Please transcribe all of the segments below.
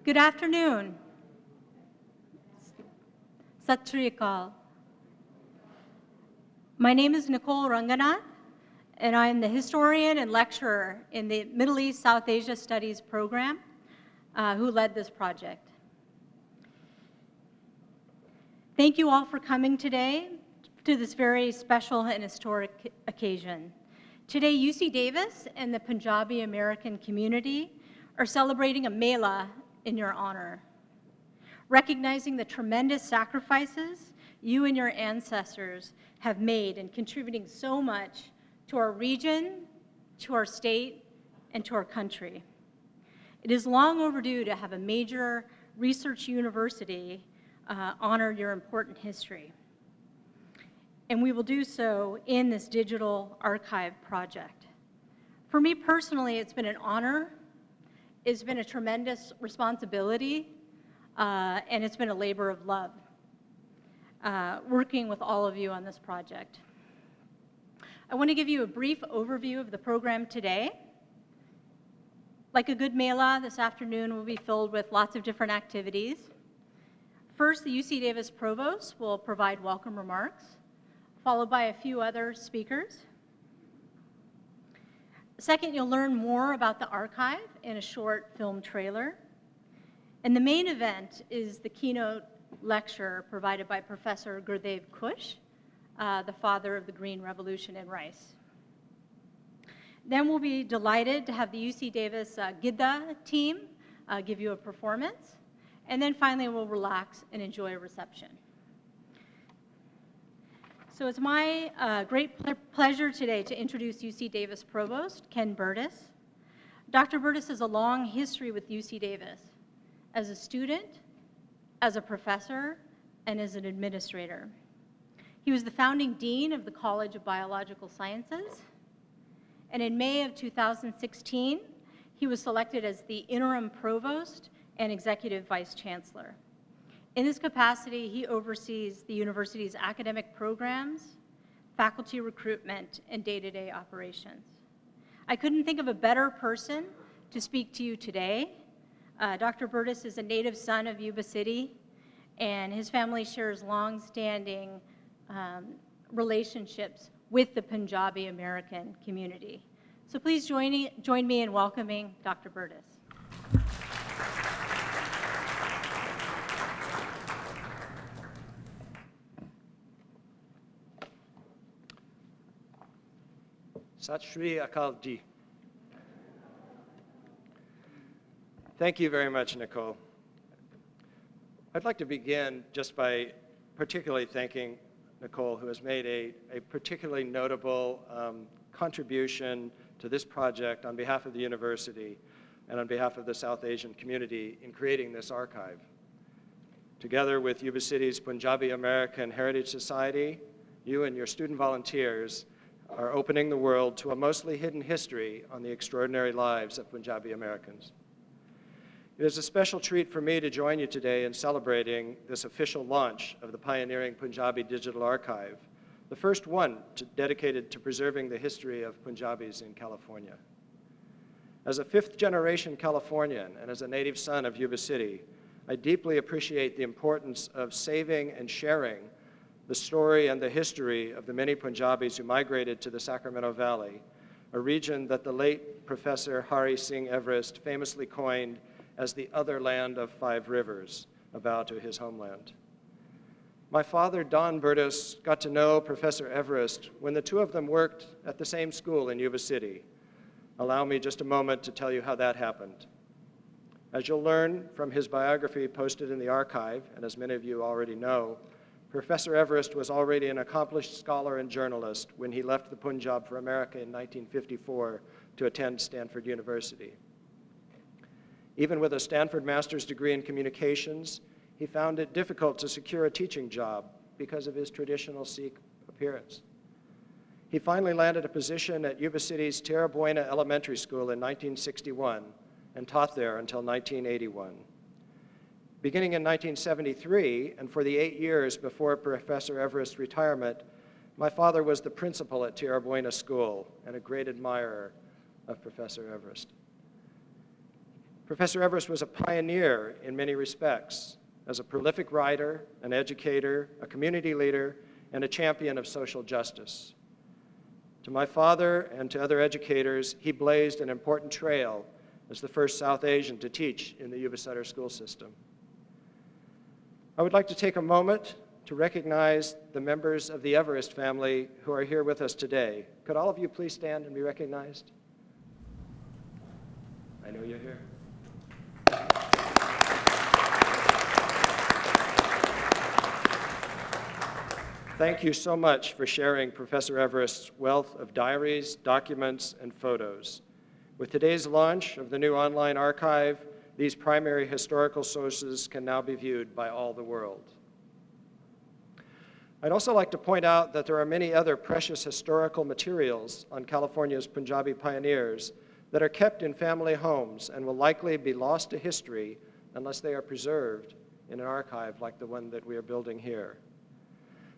Good afternoon. Sat Sri Akal. My name is Nicole Ranganath, and I am the historian and lecturer in the Middle East South Asia Studies program who led this project. Thank you all for coming today to this very special and historic occasion. Today, UC Davis and the Punjabi American community are celebrating a Mela in your honor, recognizing the tremendous sacrifices you and your ancestors have made in contributing so much to our region, to our state, and to our country. It is long overdue to have a major research university honor your important history. And we will do so in this digital archive project. For me personally, it's been an honor. It's been a tremendous responsibility, and it's been a labor of love, working with all of you on this project. I want to give you a brief overview of the program today. Like a good Mela, this afternoon will be filled with lots of different activities. First, the UC Davis Provost will provide welcome remarks, followed by a few other speakers. Second, you'll learn more about the archive in a short film trailer. And the main event is the keynote lecture provided by Professor Gurdev Kush, the father of the Green Revolution in Rice. Then we'll be delighted to have the UC Davis Gidda team give you a performance. And then finally, we'll relax and enjoy a reception. So it's my great pleasure today to introduce UC Davis Provost, Ken Burtis. Dr. Burtis has a long history with UC Davis as a student, as a professor, and as an administrator. He was the founding dean of the College of Biological Sciences, and in May of 2016, he was selected as the interim provost and executive vice chancellor. In this capacity, he oversees the university's academic programs, faculty recruitment, and day-to-day operations. I couldn't think of a better person to speak to you today. Dr. Burtis is a native son of Yuba City, and his family shares long-standing relationships with the Punjabi American community. So please join me in welcoming Dr. Burtis. Sat Sri Akal Ji. Thank you very much, Nicole. I'd like to begin just by particularly thanking Nicole, who has made a particularly notable contribution to this project on behalf of the university and on behalf of the South Asian community in creating this archive. Together with Yuba City's Punjabi American Heritage Society, you and your student volunteers are opening the world to a mostly hidden history on the extraordinary lives of Punjabi Americans. It is a special treat for me to join you today in celebrating this official launch of the pioneering Punjabi Digital Archive, the first one dedicated to preserving the history of Punjabis in California. As a fifth-generation Californian and as a native son of Yuba City, I deeply appreciate the importance of saving and sharing the story and the history of the many Punjabis who migrated to the Sacramento Valley, a region that the late Professor Hari Singh Everest famously coined as the other land of 5 rivers, a vow to his homeland. My father, Don Burtis, got to know Professor Everest when the two of them worked at the same school in Yuba City. Allow me just a moment to tell you how that happened. As you'll learn from his biography posted in the archive, and as many of you already know, Professor Everest was already an accomplished scholar and journalist when he left the Punjab for America in 1954 to attend Stanford University. Even with a Stanford master's degree in communications, he found it difficult to secure a teaching job because of his traditional Sikh appearance. He finally landed a position at Yuba City's Tierra Buena Elementary School in 1961 and taught there until 1981. Beginning in 1973, and for the 8 years before Professor Everest's retirement, my father was the principal at Tierra Buena School and a great admirer of Professor Everest. Professor Everest was a pioneer in many respects, as a prolific writer, an educator, a community leader, and a champion of social justice. To my father and to other educators, he blazed an important trail as the first South Asian to teach in the Yuba Sutter school system. I would like to take a moment to recognize the members of the Everest family who are here with us today. Could all of you please stand and be recognized? I know you're here. Thank you so much for sharing Professor Everest's wealth of diaries, documents, and photos. With today's launch of the new online archive, these primary historical sources can now be viewed by all the world. I'd also like to point out that there are many other precious historical materials on California's Punjabi pioneers that are kept in family homes and will likely be lost to history unless they are preserved in an archive like the one that we are building here.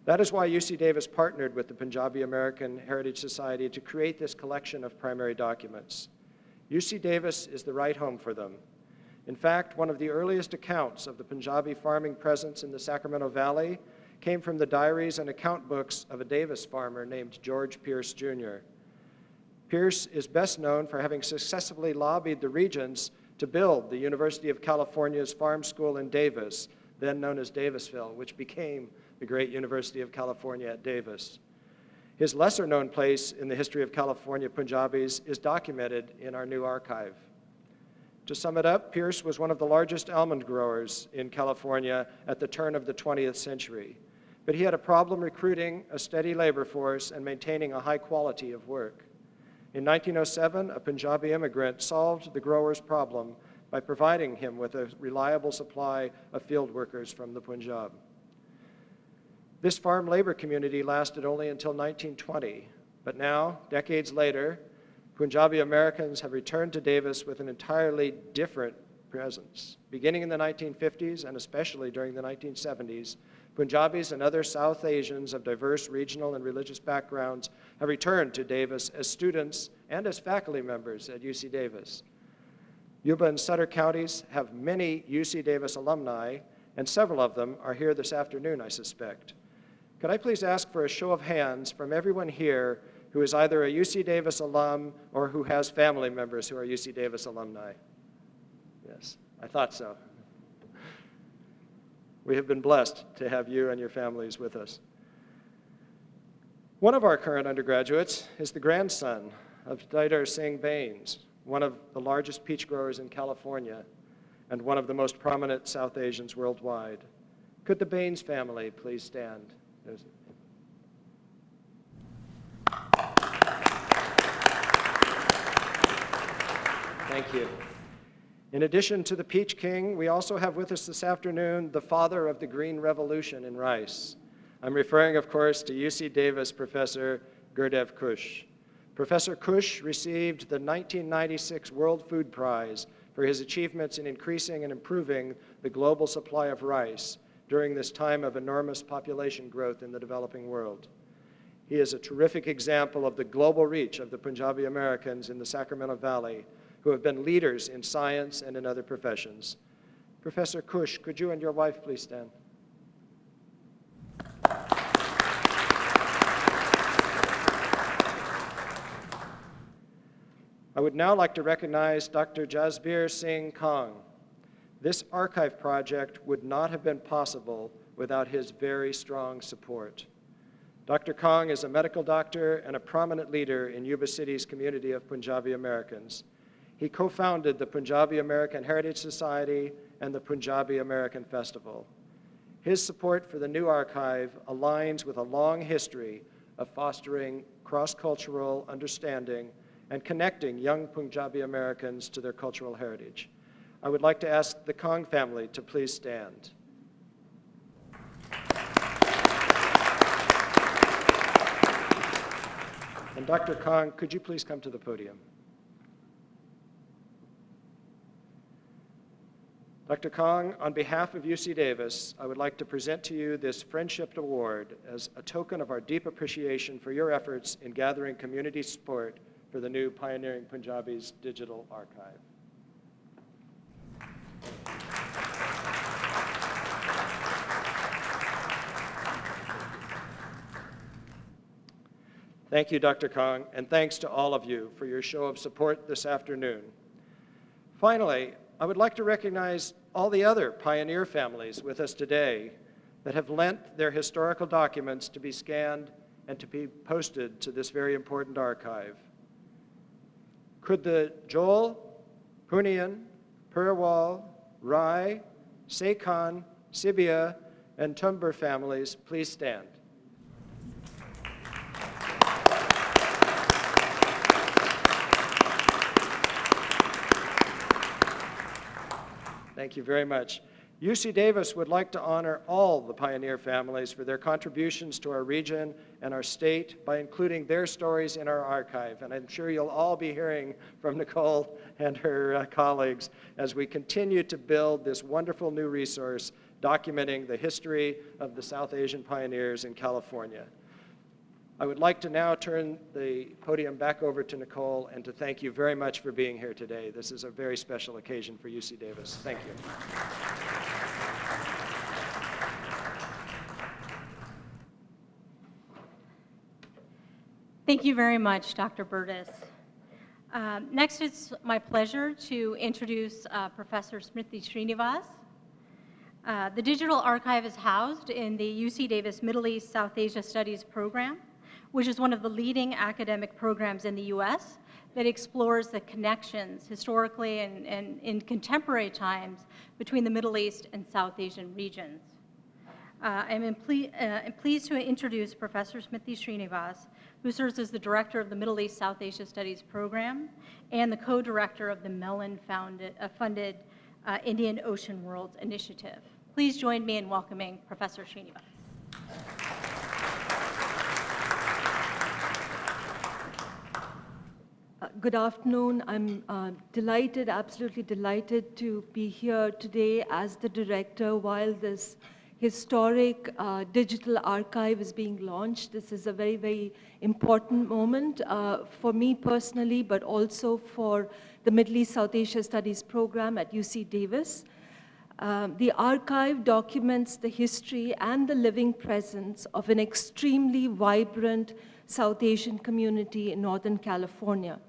That is why UC Davis partnered with the Punjabi American Heritage Society to create this collection of primary documents. UC Davis is the right home for them. In fact, one of the earliest accounts of the Punjabi farming presence in the Sacramento Valley came from the diaries and account books of a Davis farmer named George Pierce, Jr. Pierce is best known for having successfully lobbied the Regents to build the University of California's farm school in Davis, then known as Davisville, which became the great University of California at Davis. His lesser-known place in the history of California Punjabis is documented in our new archive. To sum it up, Pierce was one of the largest almond growers in California at the turn of the 20th century, but he had a problem recruiting a steady labor force and maintaining a high quality of work. In 1907, a Punjabi immigrant solved the grower's problem by providing him with a reliable supply of field workers from the Punjab. This farm labor community lasted only until 1920, but now, decades later, Punjabi Americans have returned to Davis with an entirely different presence. Beginning in the 1950s and especially during the 1970s, Punjabis and other South Asians of diverse regional and religious backgrounds have returned to Davis as students and as faculty members at UC Davis. Yuba and Sutter counties have many UC Davis alumni, and several of them are here this afternoon, I suspect. Could I please ask for a show of hands from everyone here who is either a UC Davis alum or who has family members who are UC Davis alumni? Yes, I thought so. We have been blessed to have you and your families with us. One of our current undergraduates is the grandson of Didar Singh Bains, one of the largest peach growers in California and one of the most prominent South Asians worldwide. Could the Bains family please stand? Thank you. In addition to the Peach King, we also have with us this afternoon the father of the Green Revolution in rice. I'm referring, of course, to UC Davis Professor Gurdev Kush. Professor Kush received the 1996 World Food Prize for his achievements in increasing and improving the global supply of rice during this time of enormous population growth in the developing world. He is a terrific example of the global reach of the Punjabi Americans in the Sacramento Valley who have been leaders in science and in other professions. Professor Kush, could you and your wife please stand? I would now like to recognize Dr. Jasbir Singh Kang. This archive project would not have been possible without his very strong support. Dr. Kang is a medical doctor and a prominent leader in Yuba City's community of Punjabi Americans. He co-founded the Punjabi American Heritage Society and the Punjabi American Festival. His support for the new archive aligns with a long history of fostering cross-cultural understanding and connecting young Punjabi Americans to their cultural heritage. I would like to ask the Kang family to please stand. And Dr. Kang, could you please come to the podium? Dr. Kang, on behalf of UC Davis, I would like to present to you this Friendship Award as a token of our deep appreciation for your efforts in gathering community support for the new Pioneering Punjabis digital archive. Thank you, Dr. Kong, and thanks to all of you for your show of support this afternoon. Finally, I would like to recognize all the other pioneer families with us today that have lent their historical documents to be scanned and to be posted to this very important archive. Could the Joel, Punian, Purawal, Rai, Sekhan, Sibia, and Tumber families please stand? Thank you very much. UC Davis would like to honor all the pioneer families for their contributions to our region and our state by including their stories in our archive. And I'm sure you'll all be hearing from Nicole and her colleagues as we continue to build this wonderful new resource documenting the history of the South Asian pioneers in California. I would like to now turn the podium back over to Nicole and to thank you very much for being here today. This is a very special occasion for UC Davis. Thank you. Thank you very much, Dr. Burtis. Next, it's my pleasure to introduce Professor Smriti Srinivas. The Digital Archive is housed in the UC Davis Middle East South Asia Studies program, which is one of the leading academic programs in the US that explores the connections historically and in contemporary times between the Middle East and South Asian regions. I'm pleased to introduce Professor Smriti Srinivas, who serves as the director of the Middle East South Asia Studies program and the co-director of the Mellon-funded Indian Ocean Worlds Initiative. Please join me in welcoming Professor Srinivas. Good afternoon. I'm delighted, absolutely delighted to be here today as the director while this historic digital archive is being launched. This is a very, very important moment for me personally, but also for the Middle East South Asia Studies program at UC Davis. The archive documents the history and the living presence of an extremely vibrant South Asian community in Northern California.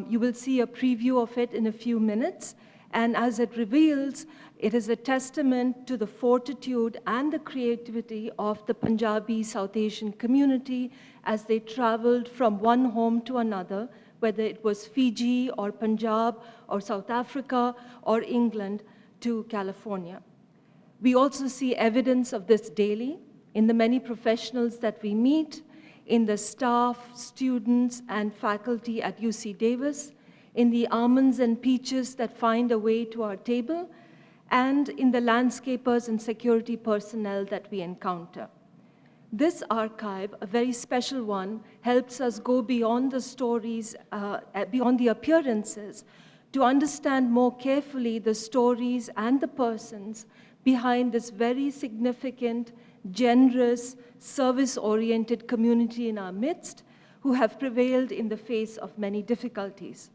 You will see a preview of it in a few minutes, and as it reveals, it is a testament to the fortitude and the creativity of the Punjabi South Asian community as they traveled from one home to another, whether it was Fiji or Punjab or South Africa or England to California. We also see evidence of this daily in the many professionals that we meet, in the staff, students, and faculty at UC Davis, in the almonds and peaches that find a way to our table, and in the landscapers and security personnel that we encounter. This archive, a very special one, helps us go beyond the stories, beyond the appearances, to understand more carefully the stories and the persons behind this very significant, generous, service-oriented community in our midst who have prevailed in the face of many difficulties.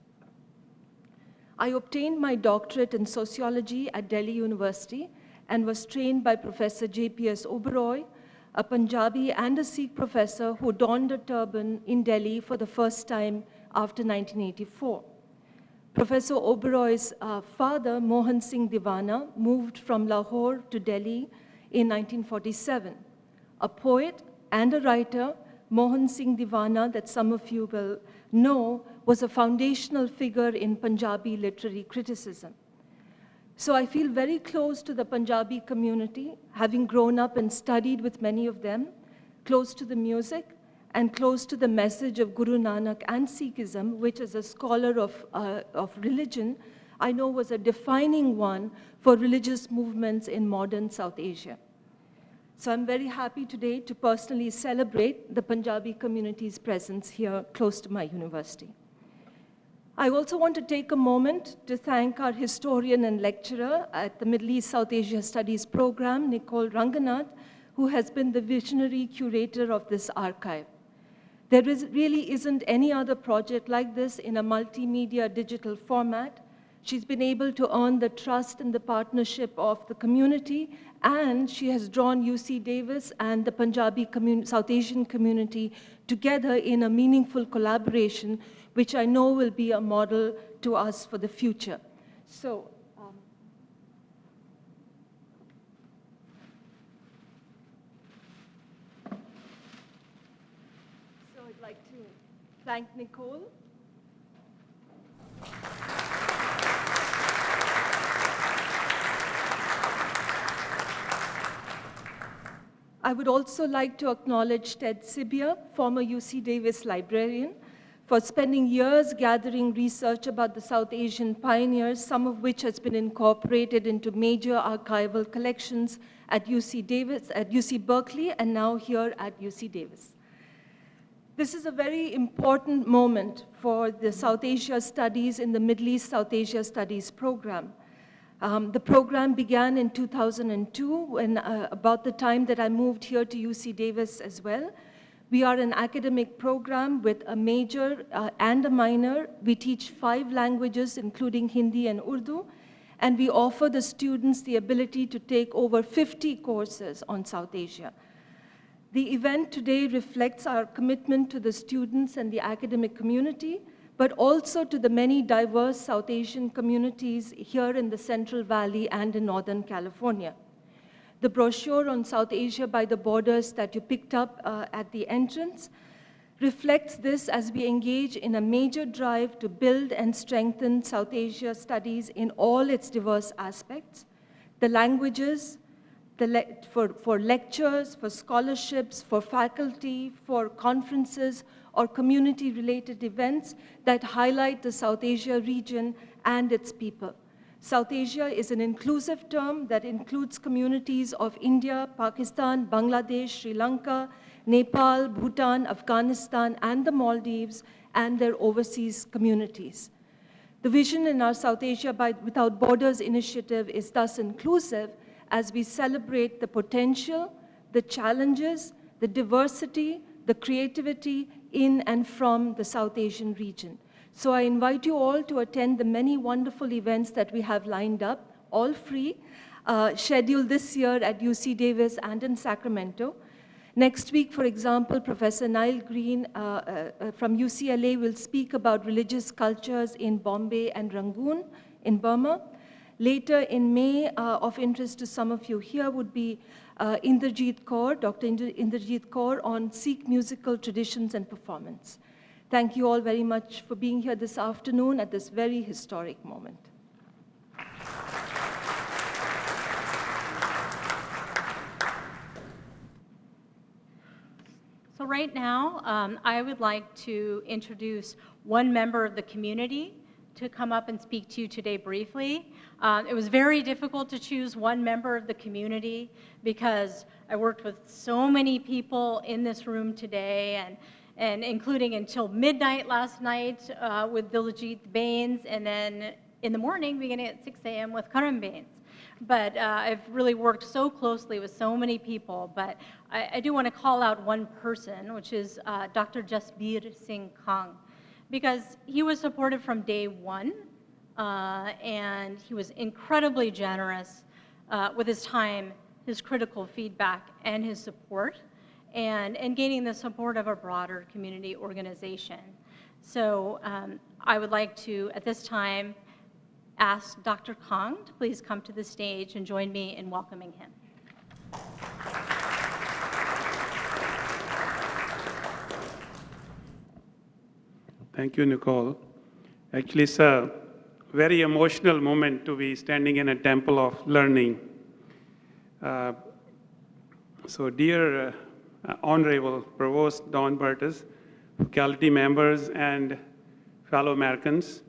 I obtained my doctorate in sociology at Delhi University and was trained by Professor J.P.S. Oberoi, a Punjabi and a Sikh professor who donned a turban in Delhi for the first time after 1984. Professor Oberoi's father, Mohan Singh Diwana, moved from Lahore to Delhi in 1947. A poet and a writer, Mohan Singh Diwana, that some of you will know, was a foundational figure in Punjabi literary criticism. So I feel very close to the Punjabi community, having grown up and studied with many of them, close to the music, and close to the message of Guru Nanak and Sikhism, which as a scholar of religion, I know was a defining one for religious movements in modern South Asia. So I'm very happy today to personally celebrate the Punjabi community's presence here close to my university. I also want to take a moment to thank our historian and lecturer at the Middle East South Asia Studies program, Nicole Ranganath, who has been the visionary curator of this archive. Really isn't any other project like this in a multimedia digital format She's been able to earn the trust and the partnership of the community, and she has drawn UC Davis and the Punjabi South Asian community together in a meaningful collaboration, which I know will be a model to us for the future. So I'd like to thank Nicole. I would also like to acknowledge Ted Sibia, former UC Davis librarian, for spending years gathering research about the South Asian pioneers, some of which has been incorporated into major archival collections at UC Davis, at UC Berkeley, and now here at UC Davis. This is a very important moment for the South Asia Studies in the Middle East South Asia Studies program. The program began in 2002, when, about the time that I moved here to UC Davis as well. We are an academic program with a major and a minor. We teach 5 languages, including Hindi and Urdu, and we offer the students the ability to take over 50 courses on South Asia. The event today reflects our commitment to the students and the academic community, but also to the many diverse South Asian communities here in the Central Valley and in Northern California. The brochure on South Asia by the Borders that you picked up at the entrance reflects this as we engage in a major drive to build and strengthen South Asia studies in all its diverse aspects. The languages, for lectures, for scholarships, for faculty, for conferences, or community-related events that highlight the South Asia region and its people. South Asia is an inclusive term that includes communities of India, Pakistan, Bangladesh, Sri Lanka, Nepal, Bhutan, Afghanistan, and the Maldives, and their overseas communities. The vision in our South Asia Without Borders initiative is thus inclusive as we celebrate the potential, the challenges, the diversity, the creativity in and from the South Asian region. So I invite you all to attend the many wonderful events that we have lined up, all free, scheduled this year at UC Davis and in Sacramento. Next week, for example, Professor Niall Green from UCLA will speak about religious cultures in Bombay and Rangoon in Burma. Later in May, of interest to some of you here would be Inderjeet Kaur, Dr. Inderjeet Kaur on Sikh musical traditions and performance. Thank you all very much for being here this afternoon at this very historic moment. So right now, I would like to introduce one member of the community to come up and speak to you today briefly. It was very difficult to choose one member of the community because I worked with so many people in this room today, and including until midnight last night with Diljit Bains, and then in the morning beginning at 6 a.m. with Karan Bains. But I've really worked so closely with so many people, but I do want to call out one person, which is Dr. Jasbir Singh Kang, because he was supportive from day one, and he was incredibly generous with his time, his critical feedback, and his support, and gaining the support of a broader community organization. So I would like to, at this time, ask Dr. Kang to please come to the stage and join me in welcoming him. Thank you, Nicole. Actually, it's a very emotional moment to be standing in a temple of learning. So dear Honorable Provost Don Burtis, faculty members and fellow Americans,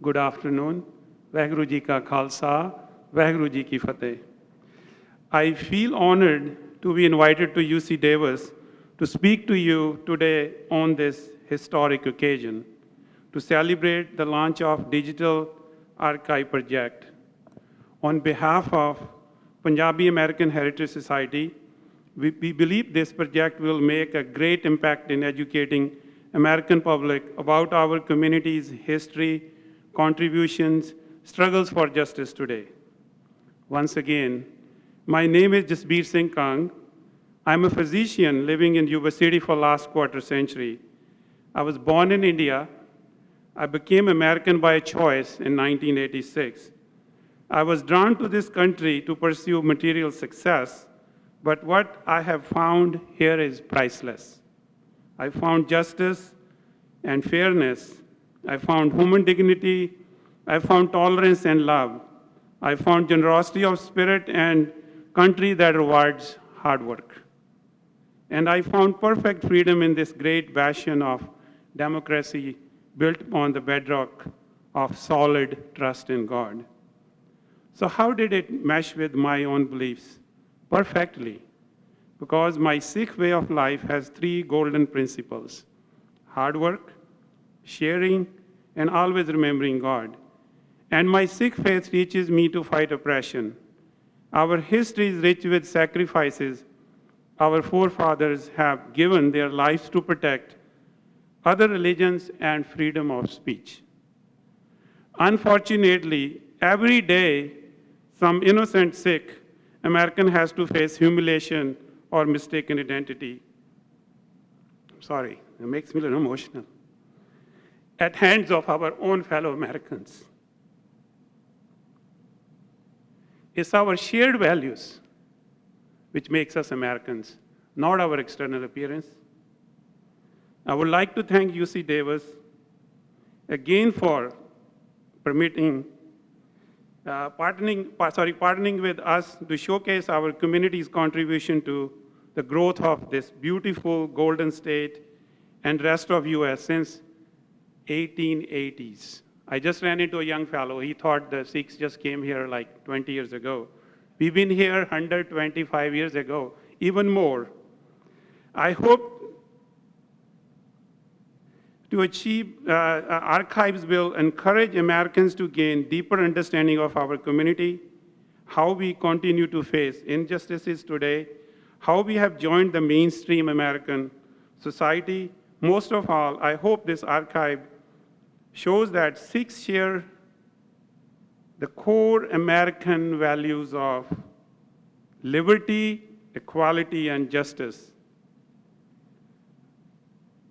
good afternoon. Vaheguru Ji Ka Khalsa, Vaheguru Ji Ki Fateh. I feel honored to be invited to UC Davis to speak to you today on this historic occasion to celebrate the launch of Digital Archive Project. On behalf of Punjabi American Heritage Society, we believe this project will make a great impact in educating American public about our community's history, contributions, struggles for justice today. Once again, my name is Jasbir Singh Kang. I'm a physician living in Yuba City for last quarter century. I was born in India. I became American by choice in 1986. I was drawn to this country to pursue material success, but what I have found here is priceless. I found justice and fairness. I found human dignity. I found tolerance and love. I found generosity of spirit and country that rewards hard work. And I found perfect freedom in this great bastion of democracy built upon the bedrock of solid trust in God. So how did it mesh with my own beliefs? Perfectly, because my Sikh way of life has 3 golden principles: hard work, sharing, and always remembering God. And my Sikh faith teaches me to fight oppression. Our history is rich with sacrifices. Our forefathers have given their lives to protect other religions and freedom of speech. Unfortunately, every day, some innocent Sikh American has to face humiliation or mistaken identity. Sorry, it makes me a little emotional. At hands of our own fellow Americans. It's our shared values which makes us Americans, not our external appearance. I would like to thank UC Davis again for permitting, partnering with us to showcase our community's contribution to the growth of this beautiful Golden State and rest of US since 1880s. I just ran into a young fellow. He thought the Sikhs just came here like 20 years ago. We've been here 125 years ago, even more. I hope to achieve, archives will encourage Americans to gain deeper understanding of our community, how we continue to face injustices today, how we have joined the mainstream American society. Most of all, I hope this archive shows that Sikhs share the core American values of liberty, equality, and justice.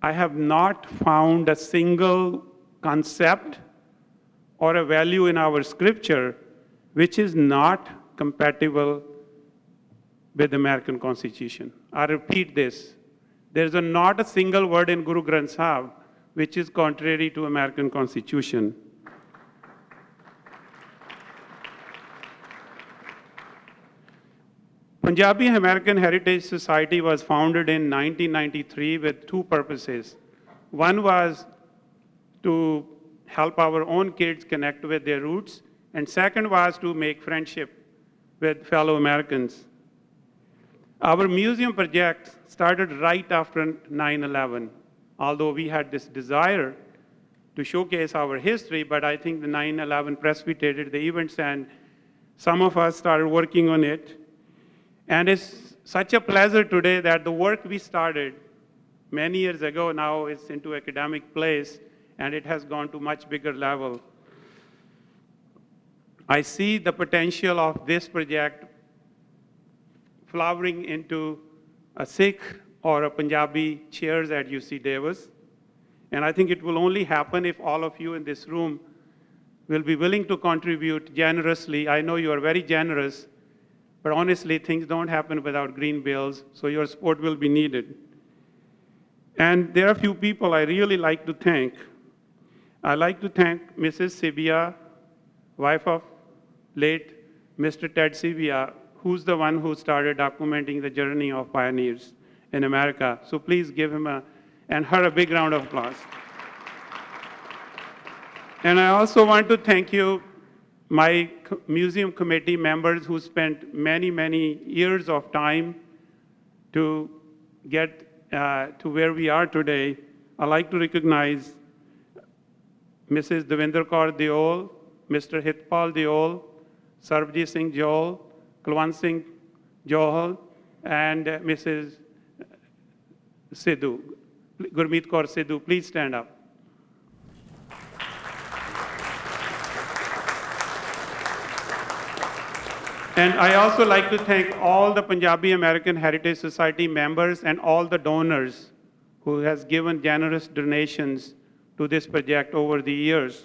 I have not found a single concept or a value in our scripture which is not compatible with the American Constitution. I repeat this. There's not a single word in Guru Granth Sahib which is contrary to American Constitution. Punjabi American Heritage Society was founded in 1993 with 2 purposes. One was to help our own kids connect with their roots, and second was to make friendship with fellow Americans. Our museum project started right after 9/11, although we had this desire to showcase our history, but I think the 9/11 precipitated the events and some of us started working on it. And it's such a pleasure today that the work we started many years ago now is into academic place, and it has gone to much bigger level. I see the potential of this project flowering into a Sikh or a Punjabi chairs at UC Davis. And I think it will only happen if all of you in this room will be willing to contribute generously. I know you are very generous, but honestly, things don't happen without green bills, so your support will be needed. And there are a few people I really like to thank. I'd like to thank Mrs. Sibia, wife of late Mr. Ted Sibia, who's the one who started documenting the journey of pioneers in America. So please give him and her a big round of applause. And I also want to thank you, my museum committee members who spent many, many years of time to get to where we are today. I'd like to recognize Mrs. Devinder Kaur Deol, Mr. Hitpal Deol, Sarvjit Singh Johal, Kulwant Singh Johal, and Mrs. Sidhu, Gurmeet Kaur Sidhu. Please stand up. And I also like to thank all the Punjabi American Heritage Society members and all the donors who has given generous donations to this project over the years.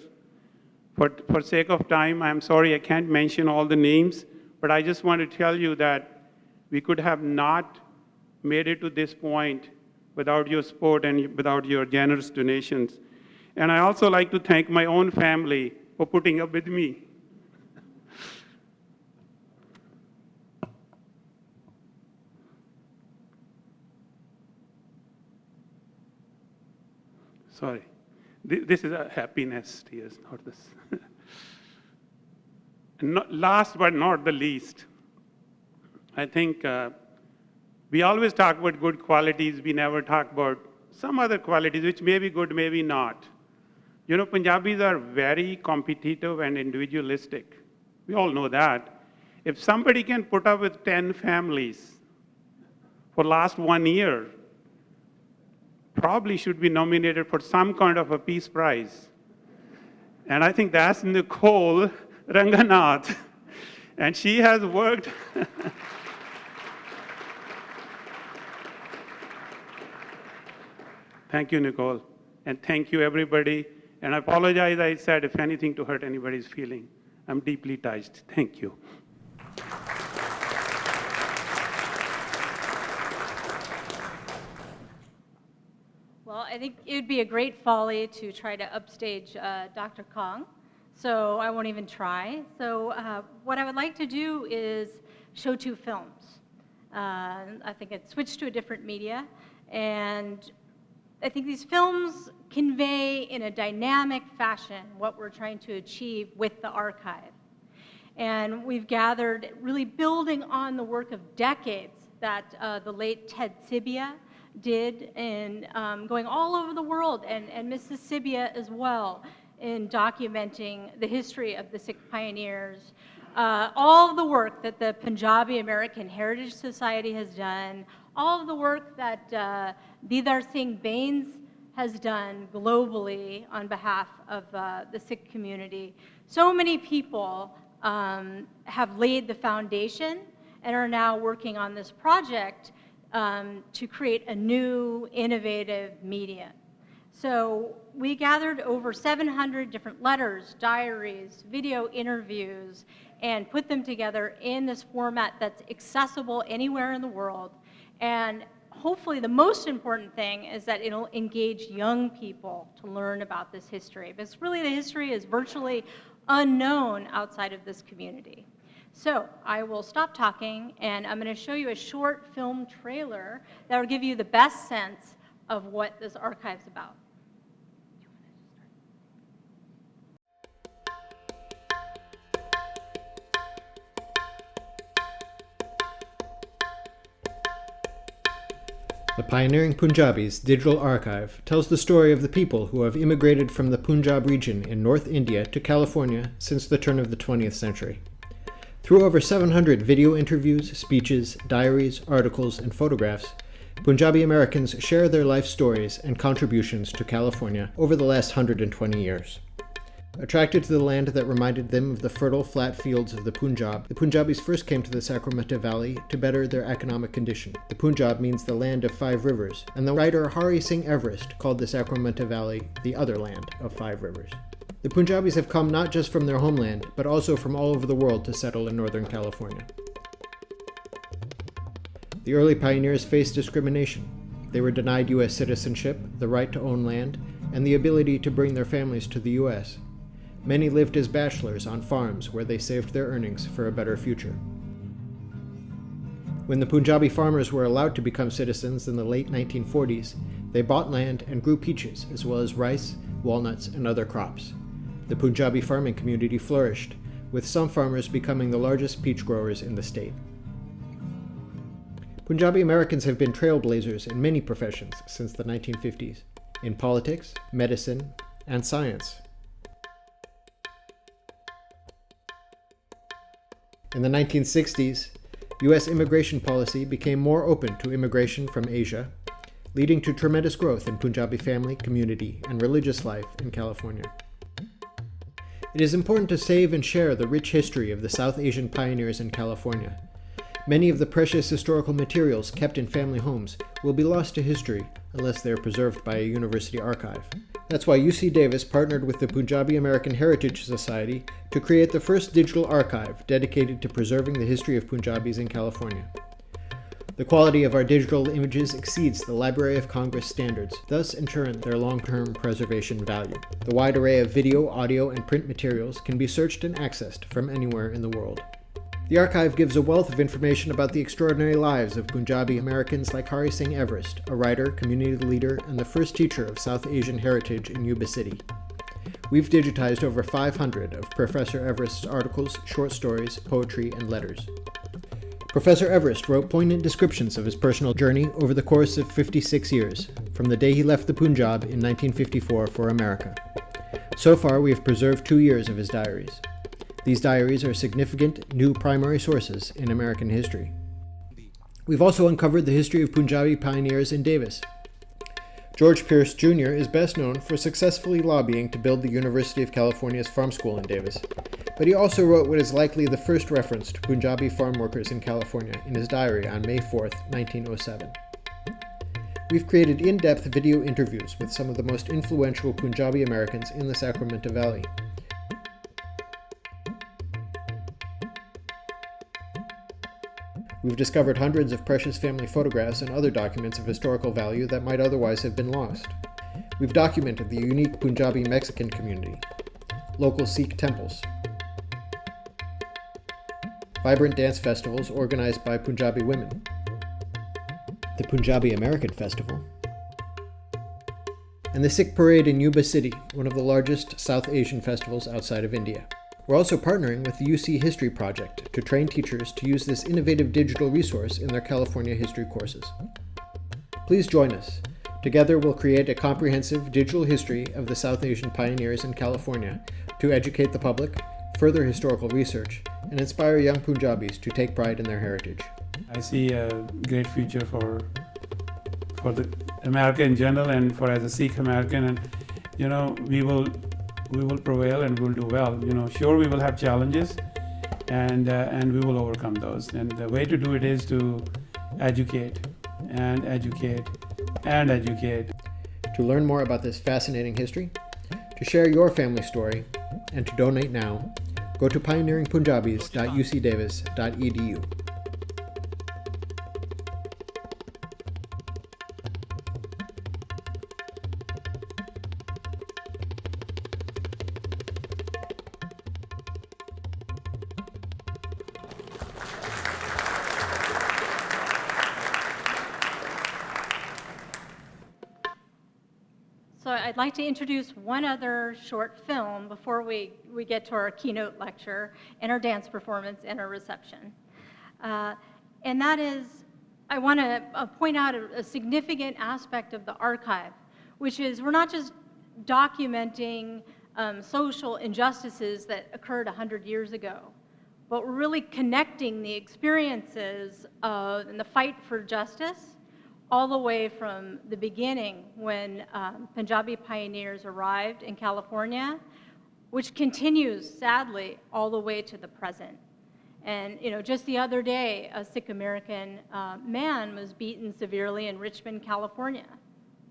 For sake of time, I'm sorry I can't mention all the names, but I just want to tell you that we could have not made it to this point without your support and without your generous donations. And I also like to thank my own family for putting up with me. Sorry. This is a happiness tears, not this. Last but not the least, I think we always talk about good qualities. We never talk about some other qualities which may be good, maybe not. You know, Punjabis are very competitive and individualistic. We all know that. If somebody can put up with 10 families for last 1 year, probably should be nominated for some kind of a peace prize. And I think that's Nicole Ranganath. And she has worked. Thank you, Nicole. And thank you, everybody. And I apologize, I said, if anything to hurt anybody's feeling. I'm deeply touched. Thank you. Well, I think it would be a great folly to try to upstage Dr. Kong, so I won't even try. So what I would like to do is show 2 films. I think I'd switch to a different media, and I think these films convey in a dynamic fashion what we're trying to achieve with the archive. And we've gathered, really building on the work of decades that the late Ted Sibia did in going all over the world, and Mrs. Sibia as well, in documenting the history of the Sikh pioneers. All of the work that the Punjabi American Heritage Society has done, all of the work that Didar Singh Bains has done globally on behalf of the Sikh community. So many people have laid the foundation and are now working on this project to create a new, innovative medium. So we gathered over 700 different letters, diaries, video interviews, and put them together in this format that's accessible anywhere in the world. And hopefully the most important thing is that it'll engage young people to learn about this history, because really the history is virtually unknown outside of this community. So I will stop talking, and I'm going to show you a short film trailer that will give you the best sense of what this archive's about. The Pioneering Punjabis Digital Archive tells the story of the people who have immigrated from the Punjab region in North India to California since the turn of the 20th century. Through over 700 video interviews, speeches, diaries, articles, and photographs, Punjabi Americans share their life stories and contributions to California over the last 120 years. Attracted to the land that reminded them of the fertile, flat fields of the Punjab, the Punjabis first came to the Sacramento Valley to better their economic condition. The Punjab means the land of 5 rivers, and the writer Hari Singh Everest called the Sacramento Valley the other land of 5 rivers. The Punjabis have come not just from their homeland, but also from all over the world to settle in Northern California. The early pioneers faced discrimination. They were denied U.S. citizenship, the right to own land, and the ability to bring their families to the U.S. Many lived as bachelors on farms where they saved their earnings for a better future. When the Punjabi farmers were allowed to become citizens in the late 1940s, they bought land and grew peaches, as well as rice, walnuts, and other crops. The Punjabi farming community flourished, with some farmers becoming the largest peach growers in the state. Punjabi Americans have been trailblazers in many professions since the 1950s, in politics, medicine, and science. In the 1960s, U.S. immigration policy became more open to immigration from Asia, leading to tremendous growth in Punjabi family, community, and religious life in California. It is important to save and share the rich history of the South Asian pioneers in California. Many of the precious historical materials kept in family homes will be lost to history unless they are preserved by a university archive. That's why UC Davis partnered with the Punjabi American Heritage Society to create the first digital archive dedicated to preserving the history of Punjabis in California. The quality of our digital images exceeds the Library of Congress standards, thus ensuring their long-term preservation value. The wide array of video, audio, and print materials can be searched and accessed from anywhere in the world. The archive gives a wealth of information about the extraordinary lives of Punjabi Americans like Hari Singh Everest, a writer, community leader, and the first teacher of South Asian heritage in Yuba City. We've digitized over 500 of Professor Everest's articles, short stories, poetry, and letters. Professor Everest wrote poignant descriptions of his personal journey over the course of 56 years, from the day he left the Punjab in 1954 for America. So far, we have preserved 2 years of his diaries. These diaries are significant new primary sources in American history. We've also uncovered the history of Punjabi pioneers in Davis. George Pierce Jr. is best known for successfully lobbying to build the University of California's farm school in Davis, but he also wrote what is likely the first reference to Punjabi farm workers in California in his diary on May 4, 1907. We've created in-depth video interviews with some of the most influential Punjabi Americans in the Sacramento Valley. We've discovered hundreds of precious family photographs and other documents of historical value that might otherwise have been lost. We've documented the unique Punjabi Mexican community, local Sikh temples, vibrant dance festivals organized by Punjabi women, the Punjabi American Festival, and the Sikh Parade in Yuba City, one of the largest South Asian festivals outside of India. We're also partnering with the UC History Project to train teachers to use this innovative digital resource in their California history courses. Please join us. Together we'll create a comprehensive digital history of the South Asian pioneers in California to educate the public, further historical research, and inspire young Punjabis to take pride in their heritage. I see a great future for the America in general and for as a Sikh American, and we will prevail and we'll do well. Sure, we will have challenges, and we will overcome those. And the way to do it is to educate and educate and educate. To learn more about this fascinating history, to share your family story, and to donate now, go to pioneeringpunjabis.ucdavis.edu. So I'd like to introduce one other short film before we get to our keynote lecture and our dance performance and our reception. And that is, I want to point out a significant aspect of the archive, which is we're not just documenting social injustices that occurred 100 years ago, but we're really connecting the experiences and the fight for justice all the way from the beginning when Punjabi pioneers arrived in California, which continues, sadly, all the way to the present. And just the other day, a Sikh American man was beaten severely in Richmond, California.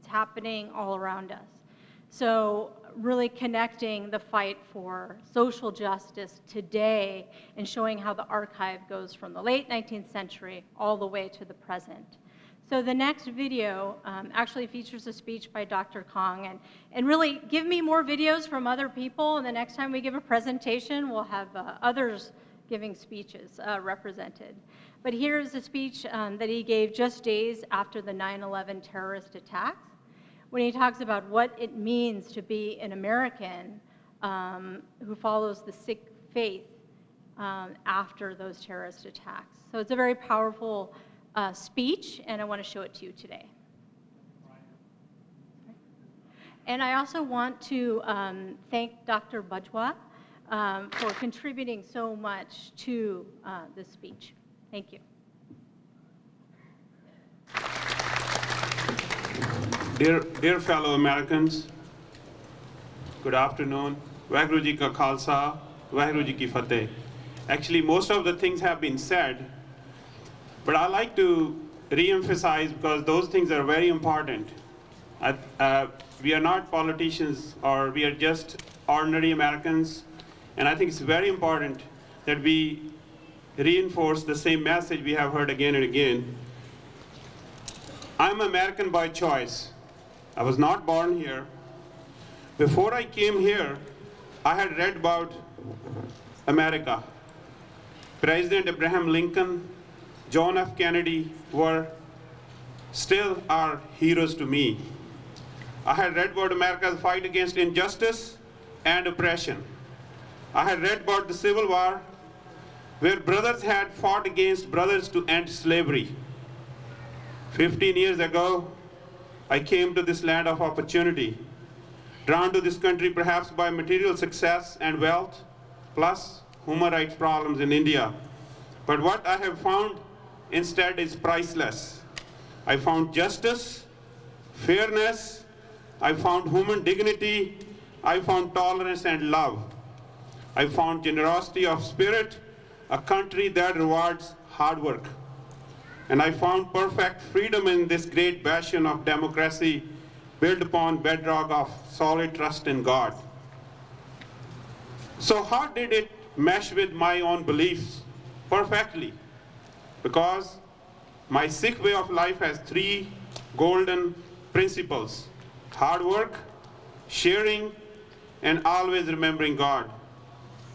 It's happening all around us. So really connecting the fight for social justice today and showing how the archive goes from the late 19th century all the way to the present. So the next video actually features a speech by Dr. Kong, and really give me more videos from other people, and the next time we give a presentation, we'll have others giving speeches represented. But here's a speech that he gave just days after the 9/11 terrorist attacks, when he talks about what it means to be an American who follows the Sikh faith after those terrorist attacks. So it's a very powerful speech, and I want to show it to you today. And I also want to thank Dr. Bajwa for contributing so much to this speech. Thank you. Dear fellow Americans, good afternoon. Vaheguru Ji Ka Khalsa, Vaheguru Ji Ki Fateh. Actually, most of the things have been said, but I like to re-emphasize because those things are very important. We are not politicians, or we are just ordinary Americans, and I think it's very important that we reinforce the same message we have heard again and again. I'm American by choice. I was not born here. Before I came here, I had read about America. President Abraham Lincoln, John F. Kennedy still are heroes to me. I had read about America's fight against injustice and oppression. I had read about the Civil War, where brothers had fought against brothers to end slavery. 15 years ago, I came to this land of opportunity, drawn to this country perhaps by material success and wealth, plus human rights problems in India. But what I have found instead is priceless. I found justice, fairness, I found human dignity, I found tolerance and love. I found generosity of spirit, a country that rewards hard work. And I found perfect freedom in this great bastion of democracy built upon bedrock of solid trust in God. So how did it mesh with my own beliefs? Perfectly. Because my Sikh way of life has 3 golden principles: hard work, sharing, and always remembering God.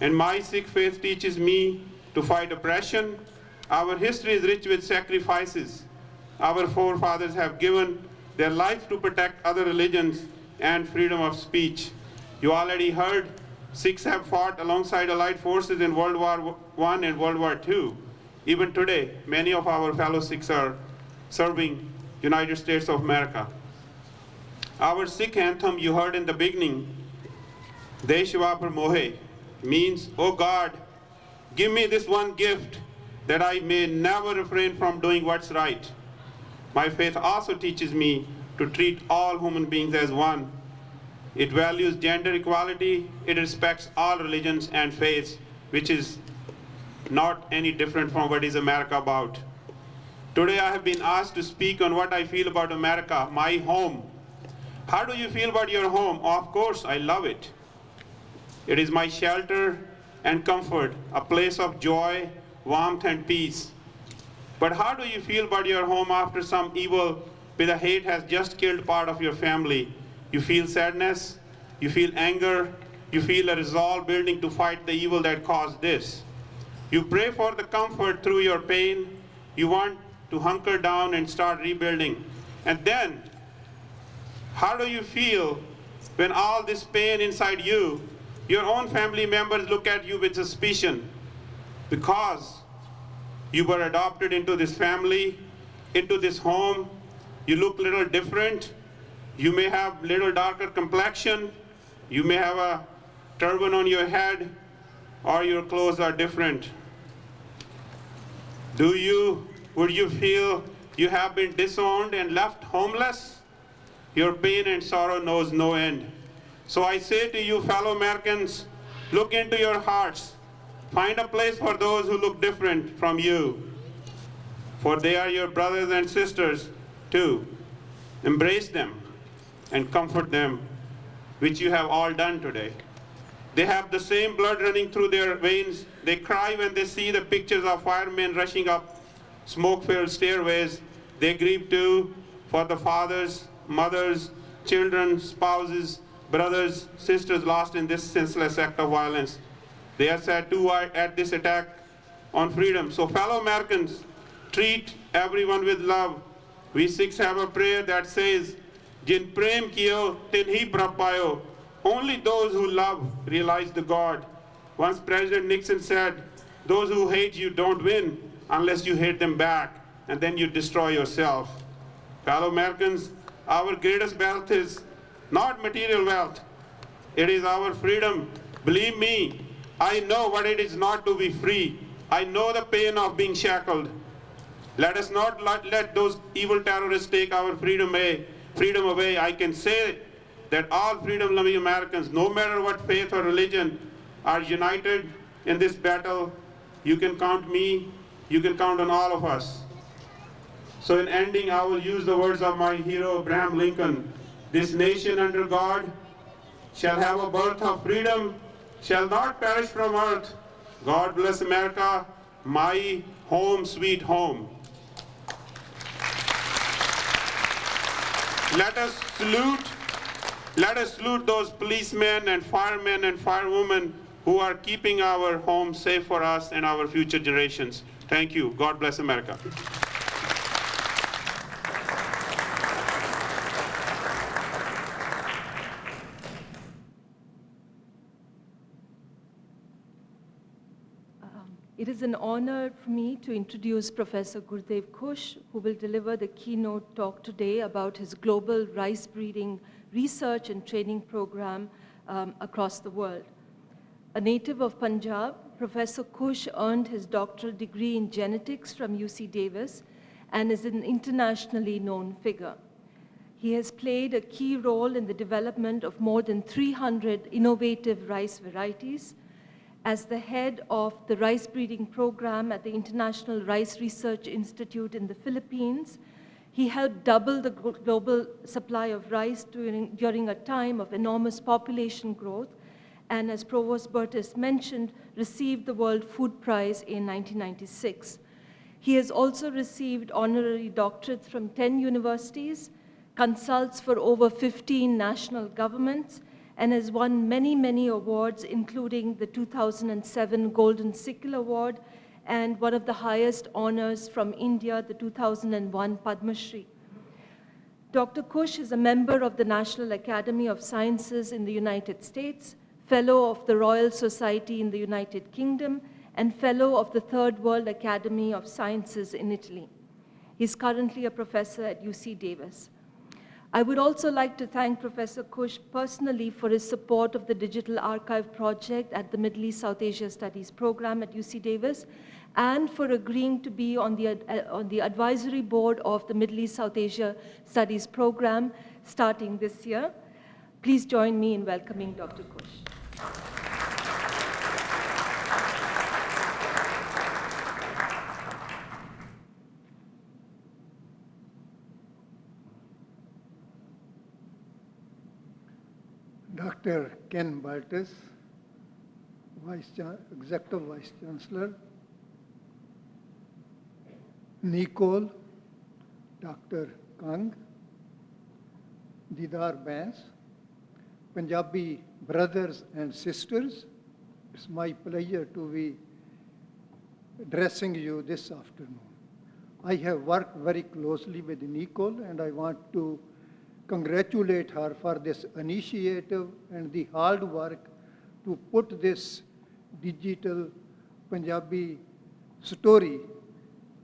And my Sikh faith teaches me to fight oppression. Our history is rich with sacrifices. Our forefathers have given their life to protect other religions and freedom of speech. You already heard Sikhs have fought alongside Allied forces in World War I and World War II. Even today, many of our fellow Sikhs are serving United States of America. Our Sikh anthem you heard in the beginning, Deshwa Par Mohe, means, "Oh God, give me this one gift that I may never refrain from doing what's right." My faith also teaches me to treat all human beings as one. It values gender equality, it respects all religions and faiths, which is not any different from what is America about. Today I have been asked to speak on what I feel about America, my home. How do you feel about your home? Of course, I love it. It is my shelter and comfort, a place of joy, warmth, and peace. But how do you feel about your home after some evil with a hate has just killed part of your family? You feel sadness, you feel anger, you feel a resolve building to fight the evil that caused this. You pray for the comfort through your pain. You want to hunker down and start rebuilding. And then, how do you feel when all this pain inside you, your own family members look at you with suspicion because you were adopted into this family, into this home, you look a little different, you may have little darker complexion, you may have a turban on your head, or your clothes are different. Would you feel you have been disowned and left homeless? Your pain and sorrow knows no end. So I say to you, fellow Americans, look into your hearts. Find a place for those who look different from you, for they are your brothers and sisters too. Embrace them and comfort them, which you have all done today. They have the same blood running through their veins. They cry when they see the pictures of firemen rushing up smoke-filled stairways. They grieve too for the fathers, mothers, children, spouses, brothers, sisters lost in this senseless act of violence. They are sad too at this attack on freedom. So fellow Americans, treat everyone with love. We Sikhs have a prayer that says, "Jin prem kiyo, tin hi prab payo." Only those who love realize the God. Once President Nixon said, "Those who hate you don't win unless you hate them back, and then you destroy yourself." Fellow Americans, our greatest wealth is not material wealth. It is our freedom. Believe me, I know what it is not to be free. I know the pain of being shackled. Let us not let those evil terrorists take our freedom away. I can say that all freedom-loving Americans, no matter what faith or religion, are united in this battle. You can count me, you can count on all of us. So in ending, I will use the words of my hero, Abraham Lincoln. This nation under God shall have a birth of freedom, shall not perish from earth. God bless America, my home, sweet home. Let us salute those policemen and firemen and firewomen who are keeping our home safe for us and our future generations. Thank you. God bless America. It is an honor for me to introduce Professor Gurdev Khush, who will deliver the keynote talk today about his global rice breeding research and training program across the world. A native of Punjab, Professor Khush earned his doctoral degree in genetics from UC Davis and is an internationally known figure. He has played a key role in the development of more than 300 innovative rice varieties. As the head of the rice breeding program at the International Rice Research Institute in the Philippines, he helped double the global supply of rice during a time of enormous population growth, and as Provost Burtis mentioned, received the World Food Prize in 1996. He has also received honorary doctorates from 10 universities, consults for over 15 national governments, and has won many, many awards, including the 2007 Golden Sickle Award and one of the highest honors from India, the 2001 Padma Shri. Dr. Khush is a member of the National Academy of Sciences in the United States, Fellow of the Royal Society in the United Kingdom, and Fellow of the Third World Academy of Sciences in Italy. He's currently a professor at UC Davis. I would also like to thank Professor Khush personally for his support of the Digital Archive project at the Middle East South Asia Studies program at UC Davis, and for agreeing to be on the advisory board of the Middle East South Asia Studies program starting this year. Please join me in welcoming Dr. Khush. Dr. Ken Burtis, Executive Vice Chancellor, Nicole, Dr. Kang, Didar Bans, Punjabi brothers and sisters, it's my pleasure to be addressing you this afternoon. I have worked very closely with Nicole, and I want to congratulate her for this initiative and the hard work to put this digital Punjabi story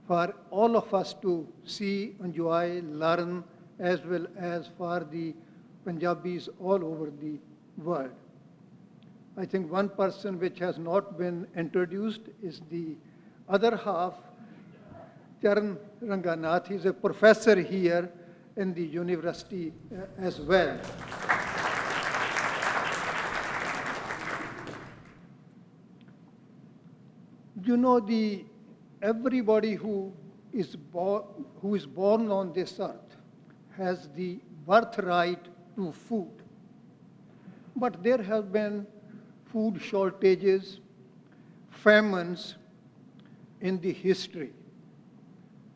for all of us to see, enjoy, learn, as well as for the Punjabis all over the world. I think one person which has not been introduced is the other half, Charan Ranganath. He's a professor here in the university as well. You know, everybody who is born on this earth has the birthright to food. But there have been food shortages, famines in the history.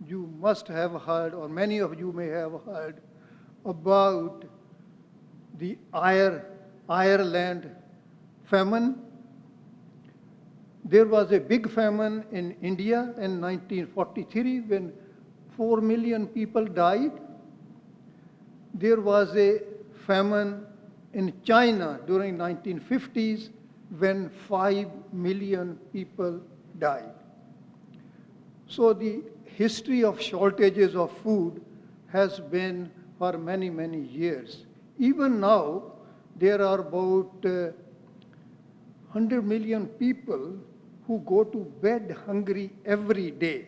You must have heard, or many of you may have heard, about the Ireland famine. There was a big famine in India in 1943 when 4 million people died. There was a famine in China during 1950s when 5 million people died. So the history of shortages of food has been for many, many years. Even now, there are about 100 million people who go to bed hungry every day.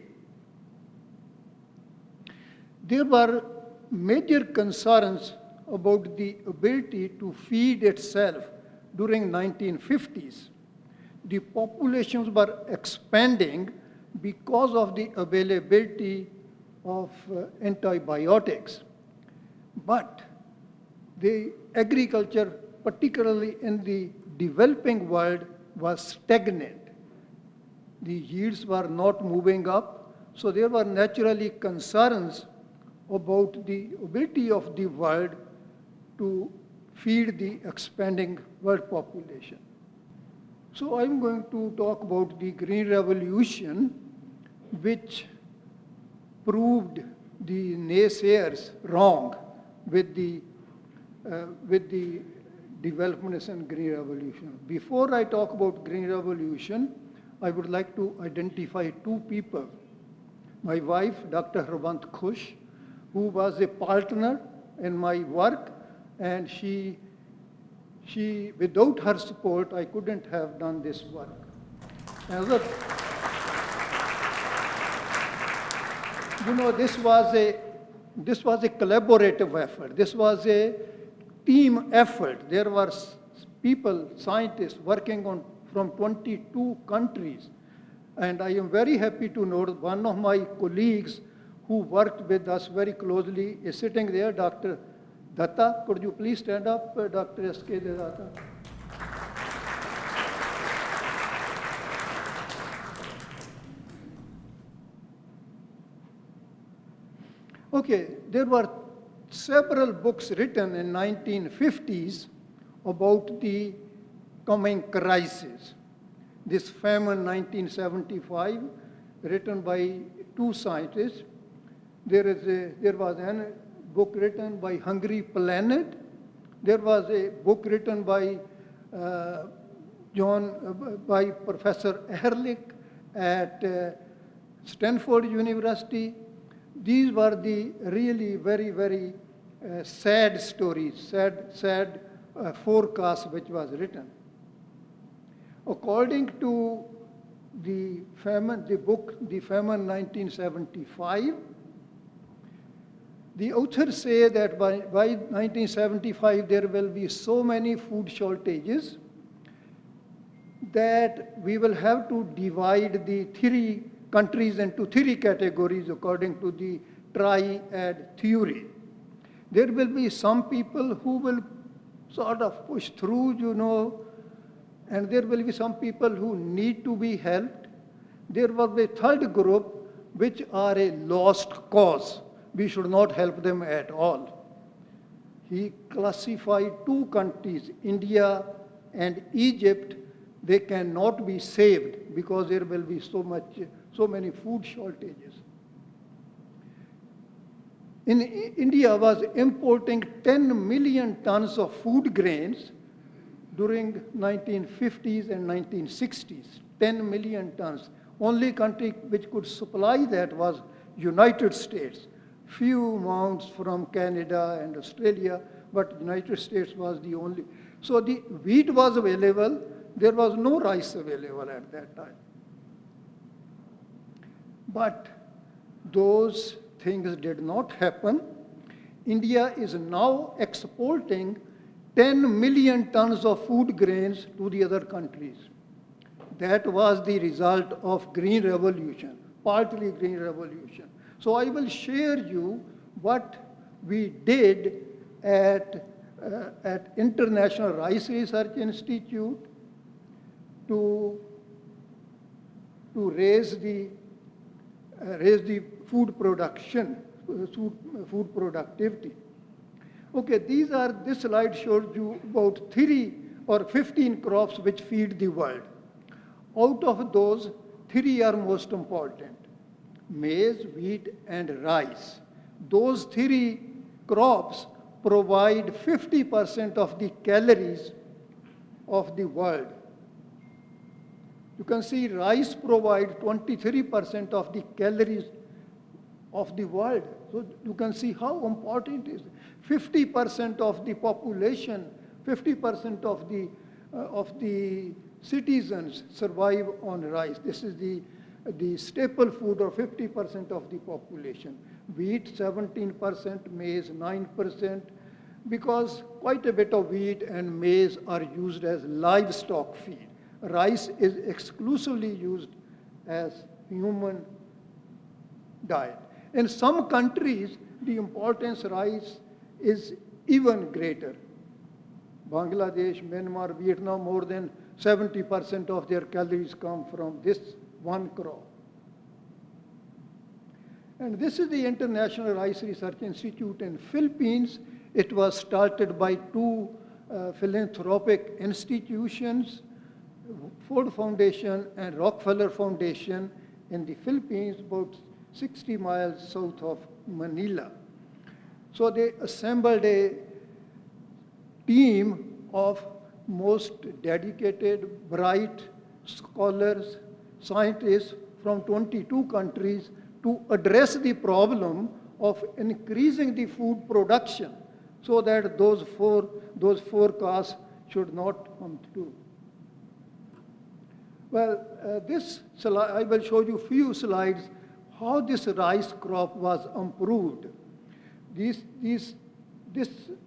There were major concerns about the ability to feed itself during 1950s. The populations were expanding because of the availability of antibiotics. But the agriculture, particularly in the developing world, was stagnant. The yields were not moving up, so there were naturally concerns about the ability of the world to feed the expanding world population. So I'm going to talk about the Green Revolution, which proved the naysayers wrong with the developments in Green Revolution. Before I talk about Green Revolution, I would like to identify two people. My wife, Dr. Harbant Khush, who was a partner in my work, and she without her support, I couldn't have done this work. This was a collaborative effort. This was a team effort. There were people, scientists, working on from 22 countries. And I am very happy to note one of my colleagues who worked with us very closely is sitting there, Dr. Datta. Could you please stand up, Dr. S.K. Datta? Okay, there were several books written in 1950s about the coming crisis. This famine 1975, written by two scientists. There was a book written by Hungry Planet. There was a book written by Professor Ehrlich at Stanford University. These were the really very, very sad stories, sad forecast which was written. According to the book, The Famine 1975, the authors say that by 1975 there will be so many food shortages that we will have to divide the three countries into three categories according to the triad theory. There will be some people who will sort of push through, and there will be some people who need to be helped. There will be a third group which are a lost cause. We should not help them at all. He classified two countries, India and Egypt. They cannot be saved because there will be so many food shortages. India was importing 10 million tons of food grains during 1950s and 1960s, 10 million tons. Only country which could supply that was United States. Few amounts from Canada and Australia, but United States was the only. So the wheat was available. There was no rice available at that time. But those things did not happen. India is now exporting 10 million tons of food grains to the other countries. That was the result of Green Revolution, partly Green Revolution. So I will share you what we did at International Rice Research Institute to raise the food production, food productivity. Okay, this slide shows you about 3 or 15 crops which feed the world. Out of those, 3 are most important: maize, wheat, and rice. Those 3 crops provide 50% of the calories of the world. You can see rice provides 23% of the calories of the world. So you can see how important it is. 50% of the population, 50% of the citizens survive on rice. This is the staple food of 50% of the population. Wheat 17%, maize 9%, because quite a bit of wheat and maize are used as livestock feed. Rice is exclusively used as human diet. In some countries, the importance of rice is even greater. Bangladesh, Myanmar, Vietnam, more than 70% of their calories come from this one crop. And this is the International Rice Research Institute in Philippines. It was started by two philanthropic institutions, Ford Foundation and Rockefeller Foundation in the Philippines, about 60 miles south of Manila. So they assembled a team of most dedicated, bright scholars, scientists from 22 countries to address the problem of increasing the food production so that those forecasts should not come true. Well, this slide, I will show you a few slides how this rice crop was improved. This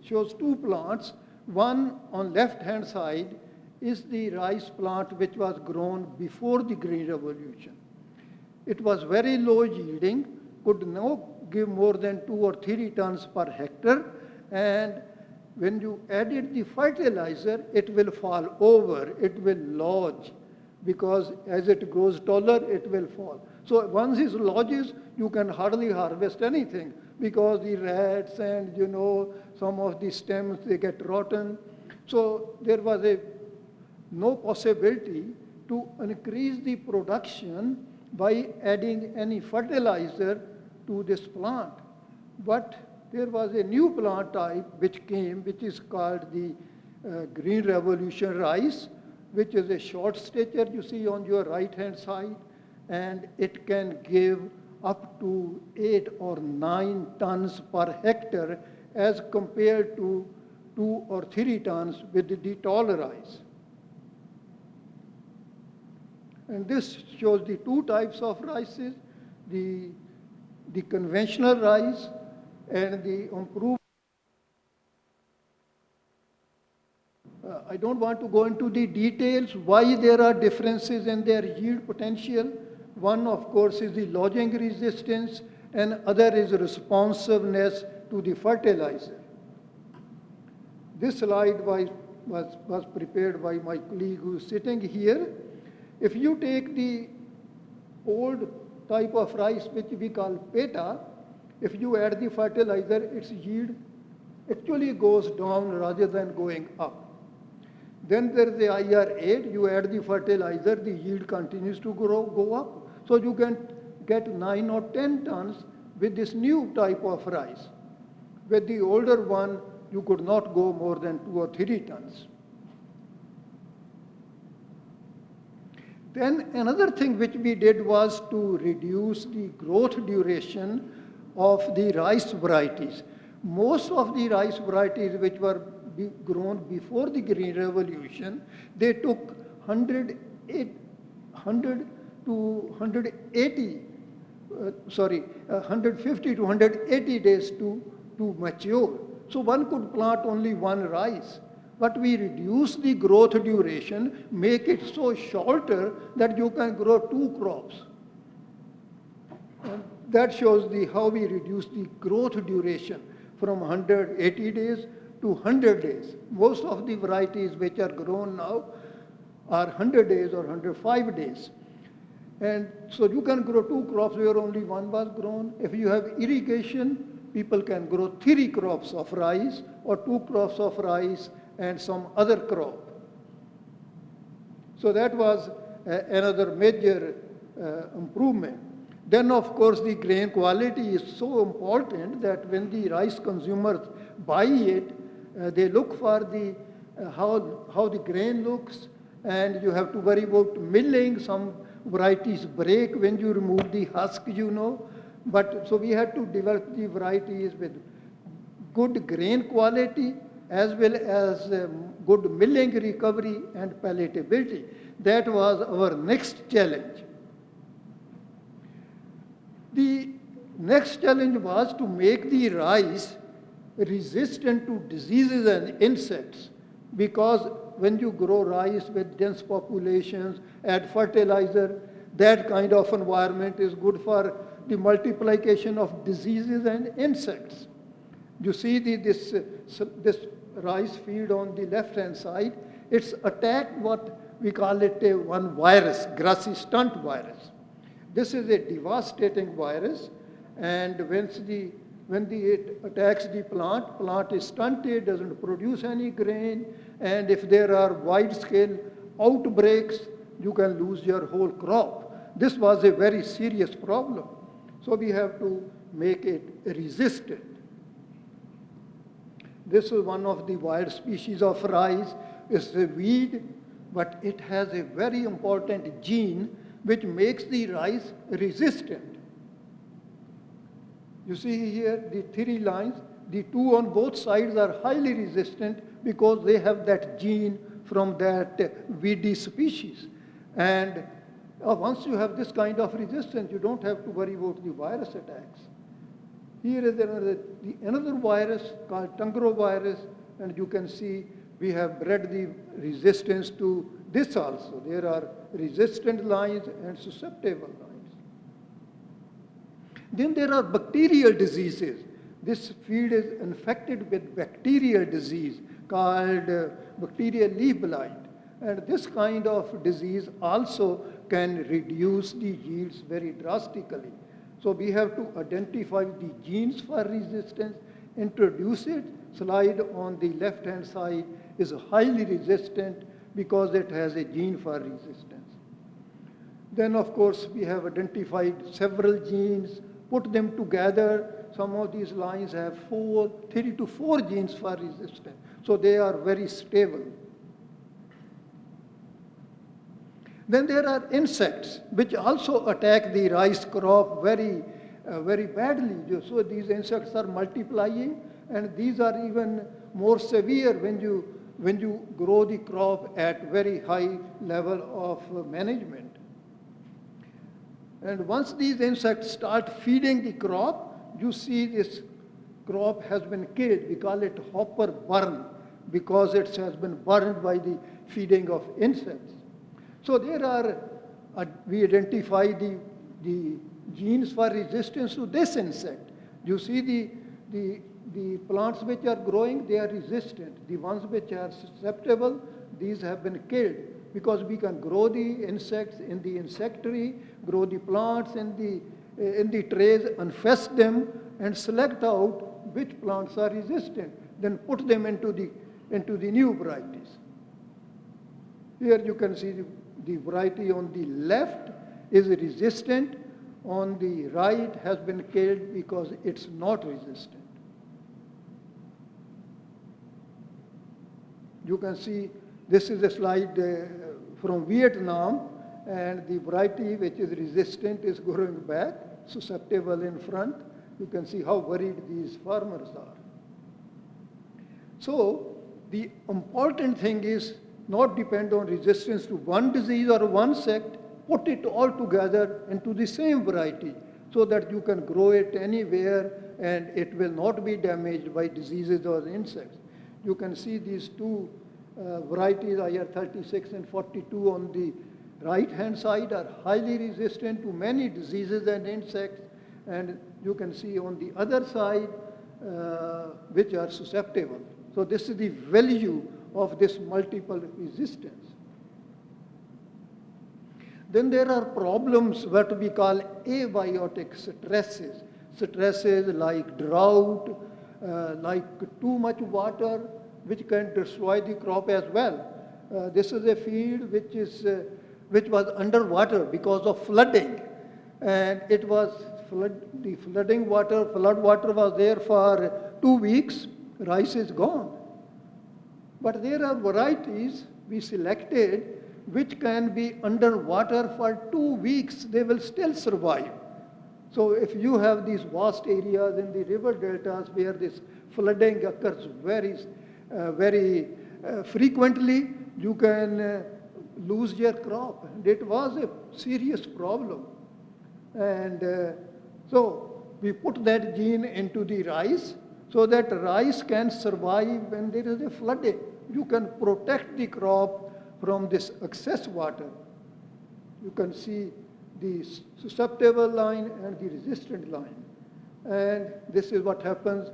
shows two plants. One on left-hand side is the rice plant which was grown before the Green Revolution. It was very low yielding, could now give more than 2 or 3 tons per hectare, and when you added the fertilizer, it will fall over, it will lodge, because as it grows taller, it will fall. So once it lodges, you can hardly harvest anything, because the rats and some of the stems, they get rotten. So there was no possibility to increase the production by adding any fertilizer to this plant. But there was a new plant type which came, which is called the Green Revolution rice, which is a short stature you see on your right-hand side, and it can give up to 8 or 9 tons per hectare as compared to 2 or 3 tons with the taller rice. And this shows the two types of rices, the conventional rice and the improved. I don't want to go into the details why there are differences in their yield potential. One, of course, is the lodging resistance, and other is responsiveness to the fertilizer. This slide was prepared by my colleague who is sitting here. If you take the old type of rice, which we call peta, if you add the fertilizer, its yield actually goes down rather than going up. Then there is the IR8, you add the fertilizer, the yield continues to go up. So you can get 9 or 10 tons with this new type of rice. With the older one, you could not go more than 2 or 3 tons. Then another thing which we did was to reduce the growth duration of the rice varieties. Most of the rice varieties which were grown before the Green Revolution, they took 100 to 180, 150 to 180 days to mature. So one could plant only one rice. But we reduce the growth duration, make it so shorter that you can grow 2 crops. And that shows how we reduce the growth duration from 180 days to 100 days. Most of the varieties which are grown now are 100 days or 105 days. And so you can grow 2 crops where only one was grown. If you have irrigation, people can grow 3 crops of rice or 2 crops of rice and some other crop. So that was another major improvement. Then, of course, the grain quality is so important that when the rice consumers buy it, they look for how the grain looks, and you have to worry about milling. Some varieties break when you remove the husk, But so we had to develop the varieties with good grain quality as well as good milling recovery and palatability. That was our next challenge. The next challenge was to make the rice resistant to diseases and insects, because when you grow rice with dense populations, add fertilizer, that kind of environment is good for the multiplication of diseases and insects. You see this rice field on the left-hand side, it's attacked what we call it one virus, grassy stunt virus. This is a devastating virus, and when it attacks the plant is stunted, doesn't produce any grain, and if there are wide-scale outbreaks, you can lose your whole crop. This was a very serious problem. So we have to make it resistant. This is one of the wild species of rice. It's a weed, but it has a very important gene which makes the rice resistant. You see here the three lines. The two on both sides are highly resistant because they have that gene from that weedy species. And once you have this kind of resistance, you don't have to worry about the virus attacks. Here is another virus called Tangrovirus, and you can see we have bred the resistance to this also. There are resistant lines and susceptible lines. Then there are bacterial diseases. This field is infected with bacterial disease called bacterial leaf blight. And this kind of disease also can reduce the yields very drastically. So we have to identify the genes for resistance, introduce it. Slide on the left-hand side is highly resistant because it has a gene for resistance. Then, of course, we have identified several genes, put them together. Some of these lines have 3 to 4 genes for resistance. So they are very stable. Then there are insects which also attack the rice crop very badly. So these insects are multiplying, and these are even more severe when you grow the crop at very high level of management. And once these insects start feeding the crop, you see this crop has been killed. We call it hopper burn because it has been burned by the feeding of insects. So we identify the genes for resistance to this insect. You see the plants which are growing, they are resistant. The ones which are susceptible, these have been killed because we can grow the insects in the insectary, grow the plants in the trays, infest them, and select out which plants are resistant. Then put them into the new varieties. Here you can see the variety on the left is resistant, on the right has been killed because it's not resistant. You can see this is a slide from Vietnam, and the variety which is resistant is growing back, susceptible in front. You can see how worried these farmers are. So the important thing is not depend on resistance to one disease or one insect, put it all together into the same variety so that you can grow it anywhere and it will not be damaged by diseases or insects. You can see these two varieties, IR 36 and 42 on the right-hand side are highly resistant to many diseases and insects, and you can see on the other side which are susceptible. So this is the value of this multiple resistance. Then there are problems what we call abiotic stresses. Stresses like drought, like too much water, which can destroy the crop as well. This is a field which was underwater because of flooding, and it was the flood water was there for 2 weeks. Rice is gone. But there are varieties we selected which can be underwater for 2 weeks. They will still survive. So if you have these vast areas in the river deltas where this flooding occurs very frequently, you can lose your crop. And it was a serious problem. And so we put that gene into the rice. so that rice can survive when there is a flooding. You can protect the crop from this excess water. You can see the susceptible line and the resistant line. And this is what happens.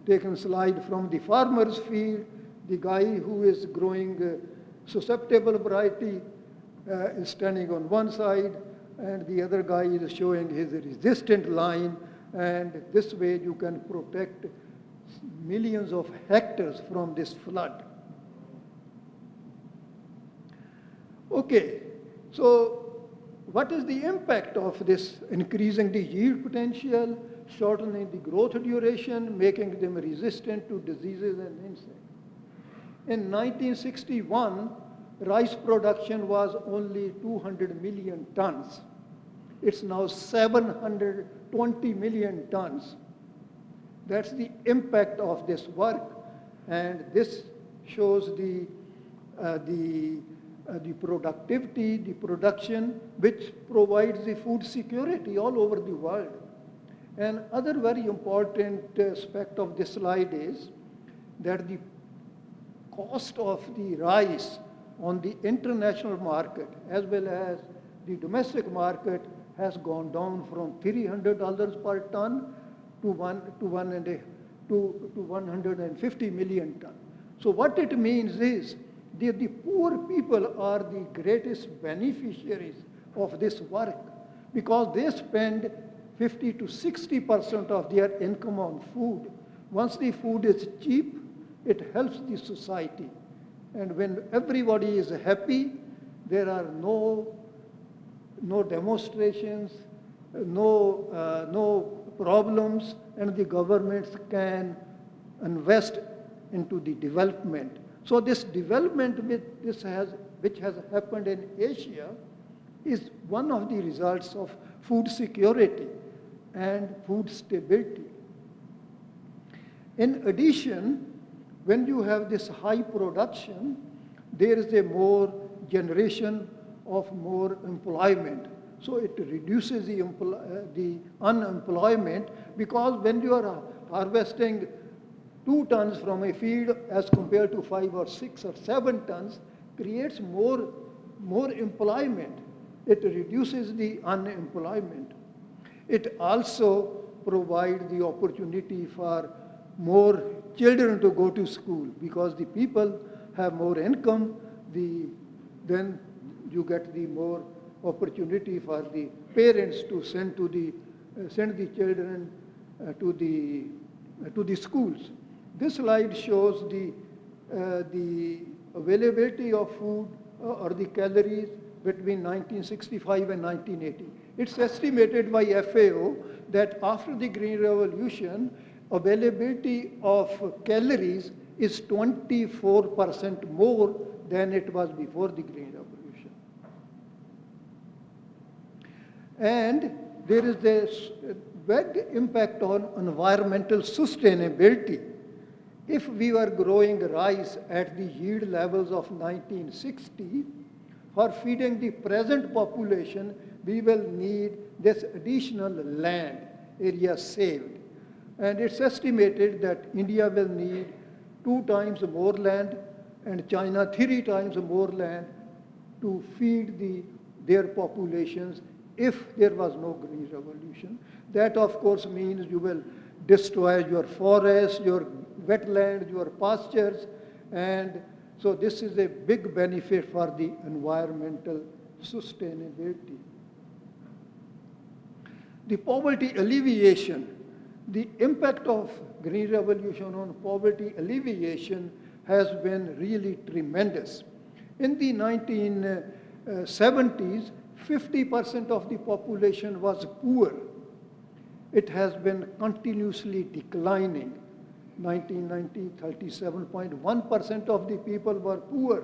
They can slide from the farmer's field. The guy who is growing susceptible variety is standing on one side, and the other guy is showing his resistant line. And this way you can protect millions of hectares from this flood. Okay, so what is the impact of this increasing the yield potential, shortening the growth duration, making them resistant to diseases and insects? In 1961, rice production was only 200 million tons. It's now 720 million tons. That's the impact of this work, and this shows the productivity, the production, which provides the food security all over the world. And other very important aspect of this slide is that the cost of the rice on the international market as well as the domestic market has gone down from $300 per ton to 150 million ton. So what it means is that the poor people are the greatest beneficiaries of this work because they spend 50 to 60% of their income on food. Once the food is cheap, it helps the society. And when everybody is happy, there are no demonstrations, no problems, and the governments can invest into the development. So this development which has happened in Asia is one of the results of food security and food stability. In addition, when you have this high production, there is a more generation of more employment. So it reduces the unemployment because when you are harvesting 2 tons from a field as compared to 5 or 6 or 7 tons, creates more employment. It reduces the unemployment. It also provides the opportunity for more children to go to school because the people have more income, then you get the more opportunity for the parents to send the children to the schools. This slide shows the availability of food or the calories between 1965 and 1980. It's estimated by FAO that after the Green Revolution, availability of calories is 24% more than it was before the Green Revolution. And there is this big impact on environmental sustainability. If we were growing rice at the yield levels of 1960, for feeding the present population, we will need this additional land area saved. And it's estimated that India will need 2 times more land and China 3 times more land to feed their populations if there was no Green Revolution. That, of course, means you will destroy your forests, your wetlands, your pastures, and so this is a big benefit for the environmental sustainability. The poverty alleviation, the impact of Green Revolution on poverty alleviation has been really tremendous. In the 1970s, 50% of the population was poor. It has been continuously declining. 1990, 37.1% of the people were poor.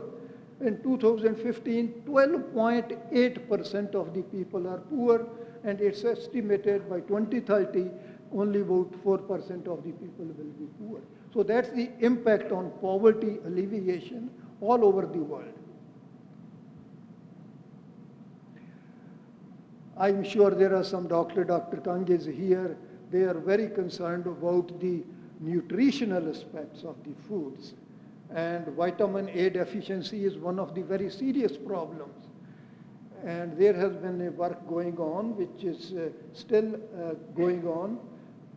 In 2015, 12.8% of the people are poor, and it's estimated by 2030, only about 4% of the people will be poor. So that's the impact on poverty alleviation all over the world. I'm sure there are some Dr. Kang is here. They are very concerned about the nutritional aspects of the foods. And vitamin A deficiency is one of the very serious problems. And there has been a work going on, which is still going on,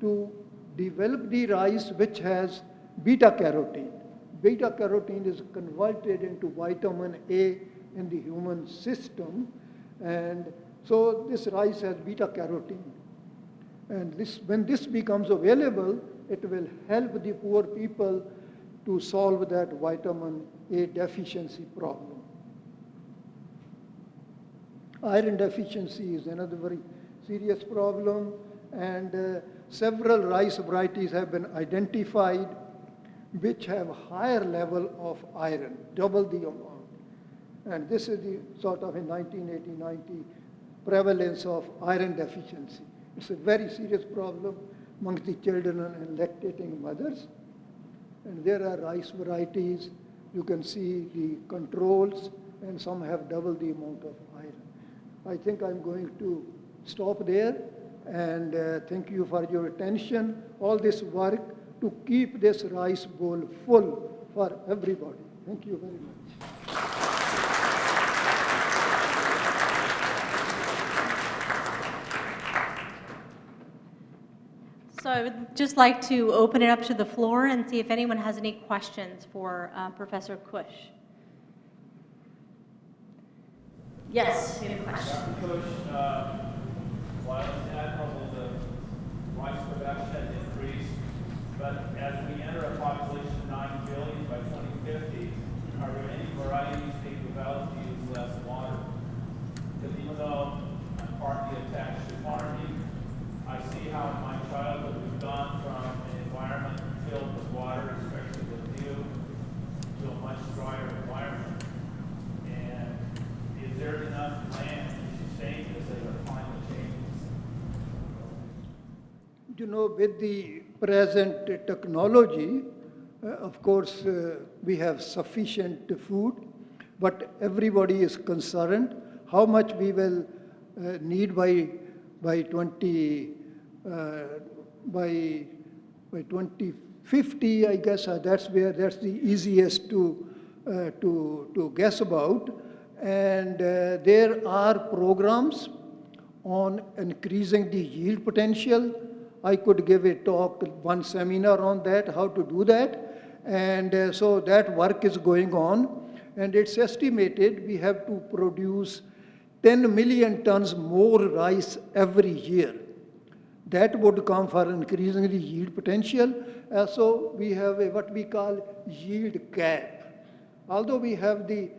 to develop the rice which has beta carotene. Beta carotene is converted into vitamin A in the human system, and so this rice has beta carotene. And when this becomes available, it will help the poor people to solve that vitamin A deficiency problem. Iron deficiency is another very serious problem, and several rice varieties have been identified which have higher level of iron, double the amount. And this is the sort of a 1980-90 prevalence of iron deficiency. It's a very serious problem amongst the children and lactating mothers. And there are rice varieties, you can see the controls, and some have double the amount of iron. I think I'm going to stop there, and thank you for your attention. All this work to keep this rice bowl full for everybody. Thank you very much. So I would just like to open it up to the floor and see if anyone has any questions for Professor Kush. Yes, we have a question. Dr. Kush, while it's admirable the rice production has increased, but as we enter a population of 9 billion by 2050, are there any varieties being developed to use less water? Because even though I'm partly attached to farming, I see how in my childhood we've gone from an environment filled with water, especially with dew, to a much drier environment. And is there enough land to sustain this as our climate changes? You know, with the present technology, of course, we have sufficient food, but everybody is concerned how much we will need by 2050. I guess that's the easiest to guess about. And there are programs on increasing the yield potential. I could give a talk, one seminar on that, how to do that. And so that work is going on. And it's estimated we have to produce 10 million tons more rice every year. That would come for increasing the yield potential. So we have what we call yield cap. Although we have the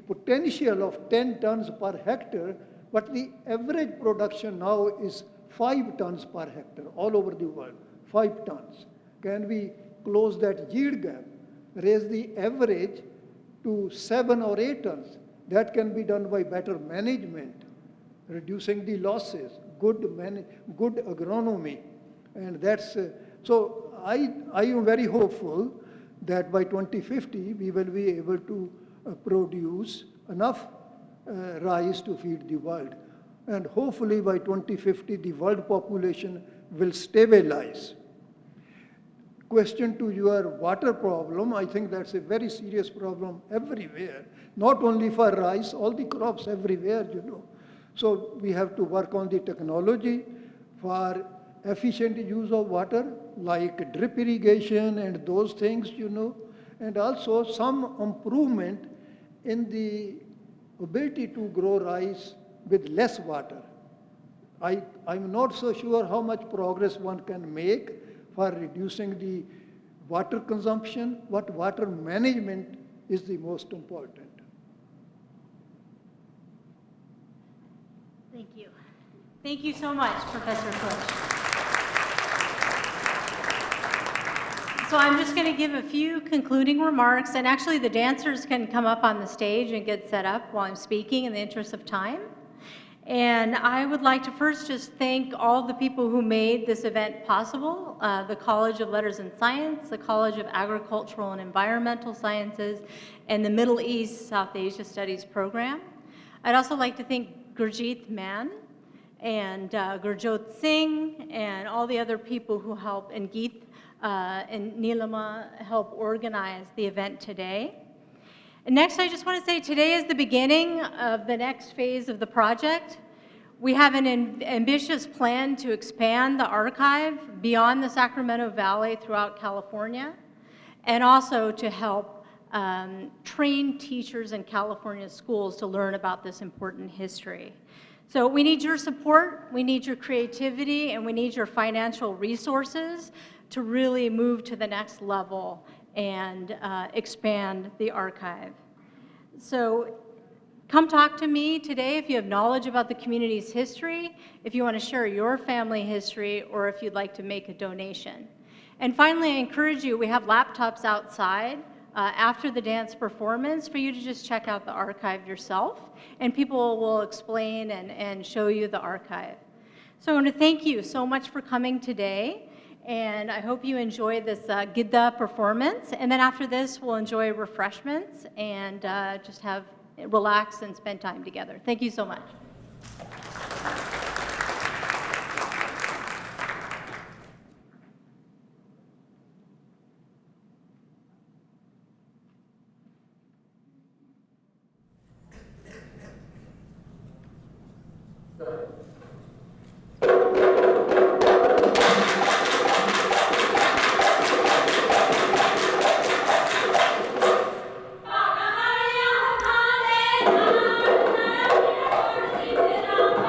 potential of 10 tons per hectare, but the average production now is 5 tons per hectare all over the world, 5 tons. Can we close that yield gap, raise the average to 7 or 8 tons? That can be done by better management, reducing the losses, good agronomy. And that's, so I am very hopeful that by 2050 we will be able to produce enough rice to feed the world. And hopefully by 2050 the world population will stabilize. Question to your water problem, I think that's a very serious problem everywhere, not only for rice, all the crops everywhere, you know. So we have to work on the technology for efficient use of water, like drip irrigation and those things, you know, and also some improvement in the ability to grow rice with less water. I'm not so sure how much progress one can make for reducing the water consumption, but water management is the most important. Thank you. Thank you so much, Professor Kush. So I'm just going to give a few concluding remarks, and actually the dancers can come up on the stage and get set up while I'm speaking in the interest of time. And I would like to first just thank all the people who made this event possible, the College of Letters and Science, the College of Agricultural and Environmental Sciences, and the Middle East South Asia Studies program. I'd also like to thank Gurjeet Mann and Gurjot Singh and all the other people who helped, and Geeth and Neelima help organize the event today. And next, I just want to say today is the beginning of the next phase of the project. We have an ambitious plan to expand the archive beyond the Sacramento Valley throughout California, and also to help train teachers in California schools to learn about this important history. So we need your support, we need your creativity, and we need your financial resources to really move to the next level and expand the archive. So come talk to me today if you have knowledge about the community's history, if you want to share your family history, or if you'd like to make a donation. And finally, I encourage you, we have laptops outside after the dance performance for you to just check out the archive yourself, and people will explain and show you the archive. So I want to thank you so much for coming today, and I hope you enjoy this Gidda performance. And then after this, we'll enjoy refreshments and just relax and spend time together. Thank you so much. Maria,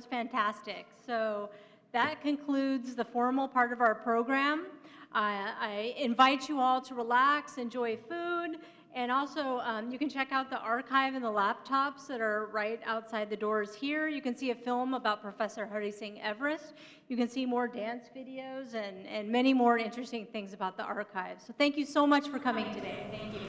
was fantastic. So that concludes the formal part of our program. I invite you all to relax, enjoy food, and also you can check out the archive and the laptops that are right outside the doors here. You can see a film about Professor Hari Singh Everest. You can see more dance videos and many more interesting things about the archive. So thank you so much for coming today. Thank you.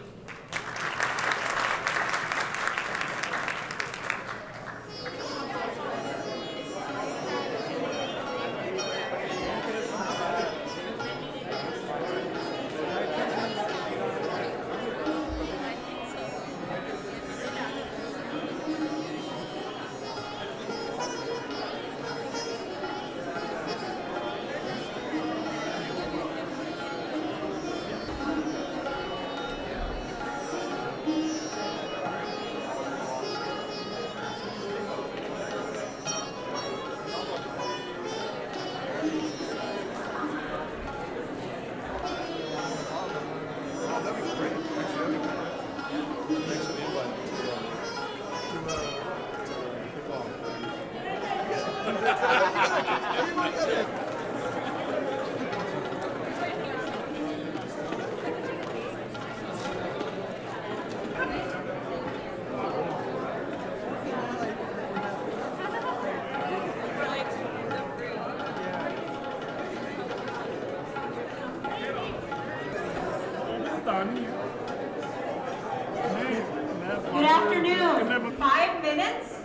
Good afternoon. 5 minutes.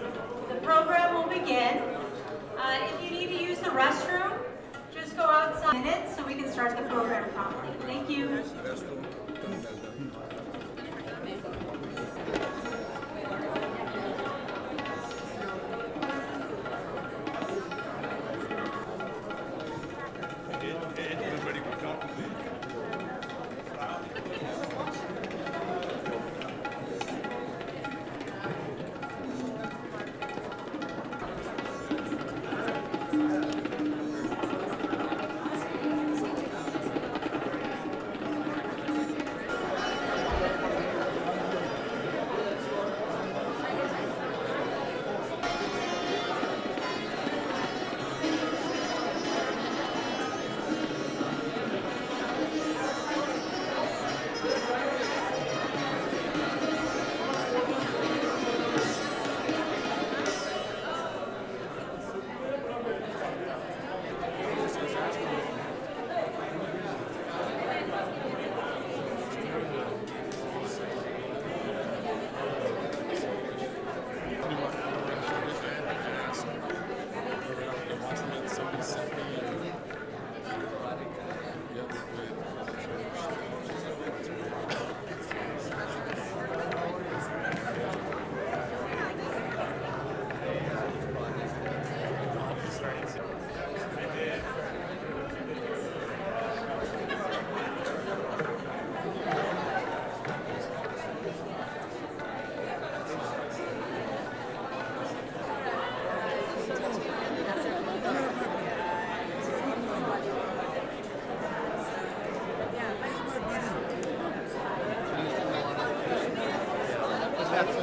The program will begin. If you need to use the restroom, just go outside minutes so we can start the program promptly. Thank you.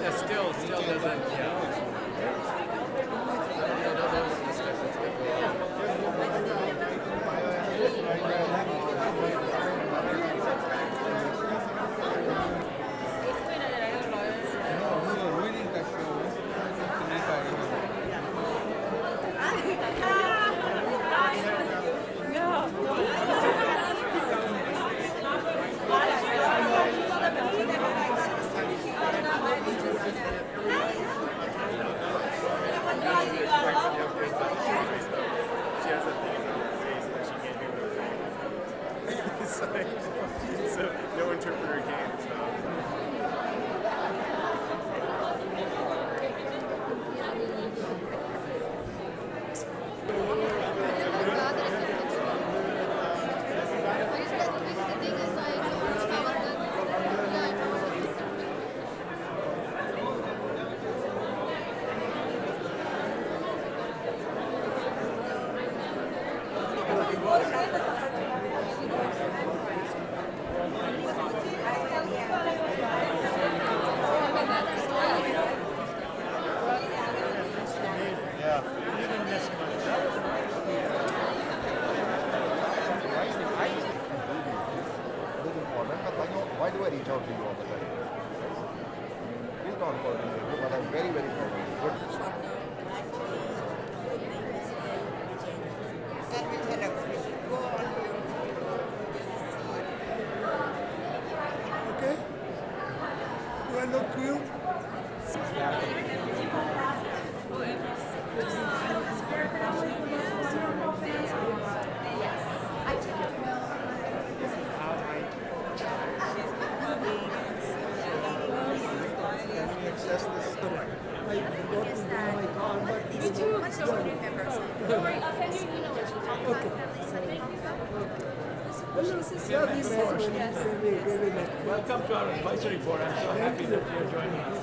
That still doesn't, so no interpreter games. Yeah. to you all the time. He's not coordinated, but I'm very, very proud of you. Good. Okay? Do I look cute? Access this. Welcome to our advisory board. I'm so happy that you're joining us.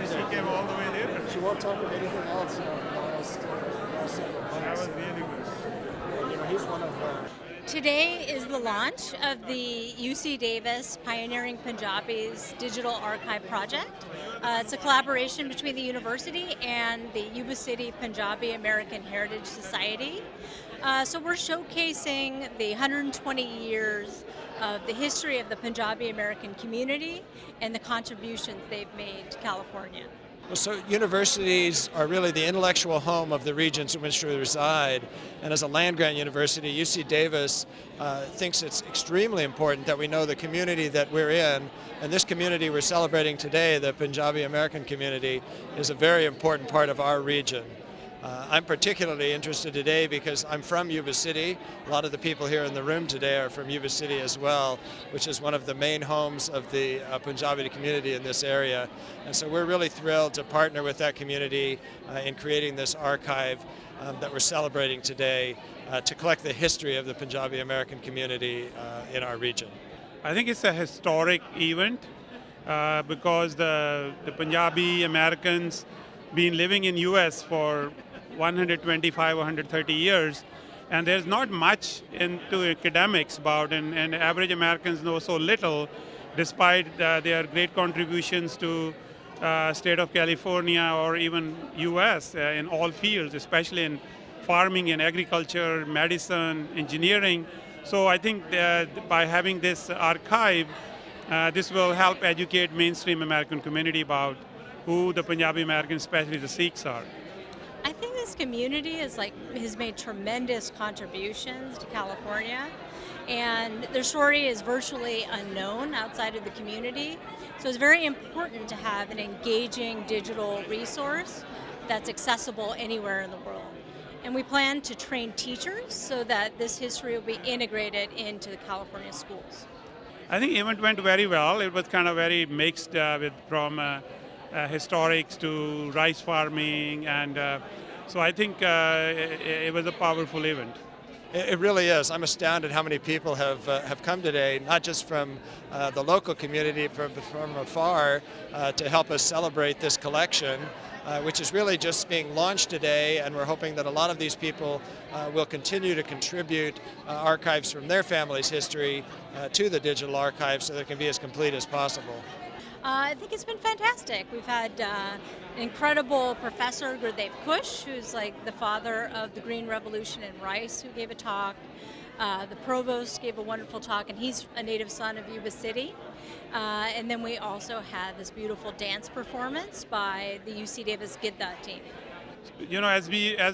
She came all the way there. She won't talk of anything else in the last several months. That was really good. You know, he's one of Today is the launch of the UC Davis Pioneering Punjabis Digital Archive Project. It's a collaboration between the university and the Yuba City Punjabi American Heritage Society. So we're showcasing the 120 years of the history of the Punjabi American community and the contributions they've made to California. Well, so universities are really the intellectual home of the regions in which we reside. And as a land-grant university, UC Davis thinks it's extremely important that we know the community that we're in. And this community we're celebrating today, the Punjabi American community, is a very important part of our region. I'm particularly interested today because I'm from Yuba City. A lot of the people here in the room today are from Yuba City as well, which is one of the main homes of the Punjabi community in this area. And so we're really thrilled to partner with that community in creating this archive that we're celebrating today to collect the history of the Punjabi American community in our region. I think it's a historic event because the Punjabi Americans been living in US for 125, 130 years, and there's not much into academics about, and average Americans know so little, despite their great contributions to state of California or even US in all fields, especially in farming and agriculture, medicine, engineering. So I think that by having this archive, this will help educate mainstream American community about who the Punjabi Americans, especially the Sikhs, are. I think this community has made tremendous contributions to California, and their story is virtually unknown outside of the community. So it's very important to have an engaging digital resource that's accessible anywhere in the world. And we plan to train teachers so that this history will be integrated into the California schools. I think the event went very well. It was kind of very mixed from historics to rice farming, and so I think it was a powerful event. It really is. I'm astounded how many people have come today, not just from the local community, from afar, to help us celebrate this collection. which is really just being launched today, and we're hoping that a lot of these people will continue to contribute archives from their family's history to the digital archive so that it can be as complete as possible. I think it's been fantastic. We've had an incredible professor, Gurdev Kush, who's like the father of the Green Revolution in Rice, who gave a talk. The provost gave a wonderful talk, and he's a native son of Yuba City. And then we also had this beautiful dance performance by the UC Davis Gidda team. You know, as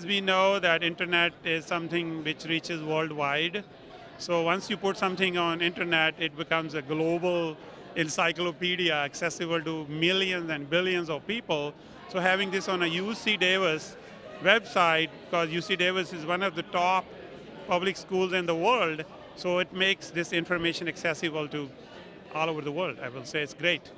we know that internet is something which reaches worldwide. So once you put something on internet, it becomes a global encyclopedia accessible to millions and billions of people. So having this on a UC Davis website, because UC Davis is one of the top public schools in the world, so it makes this information accessible to all over the world. I will say it's great.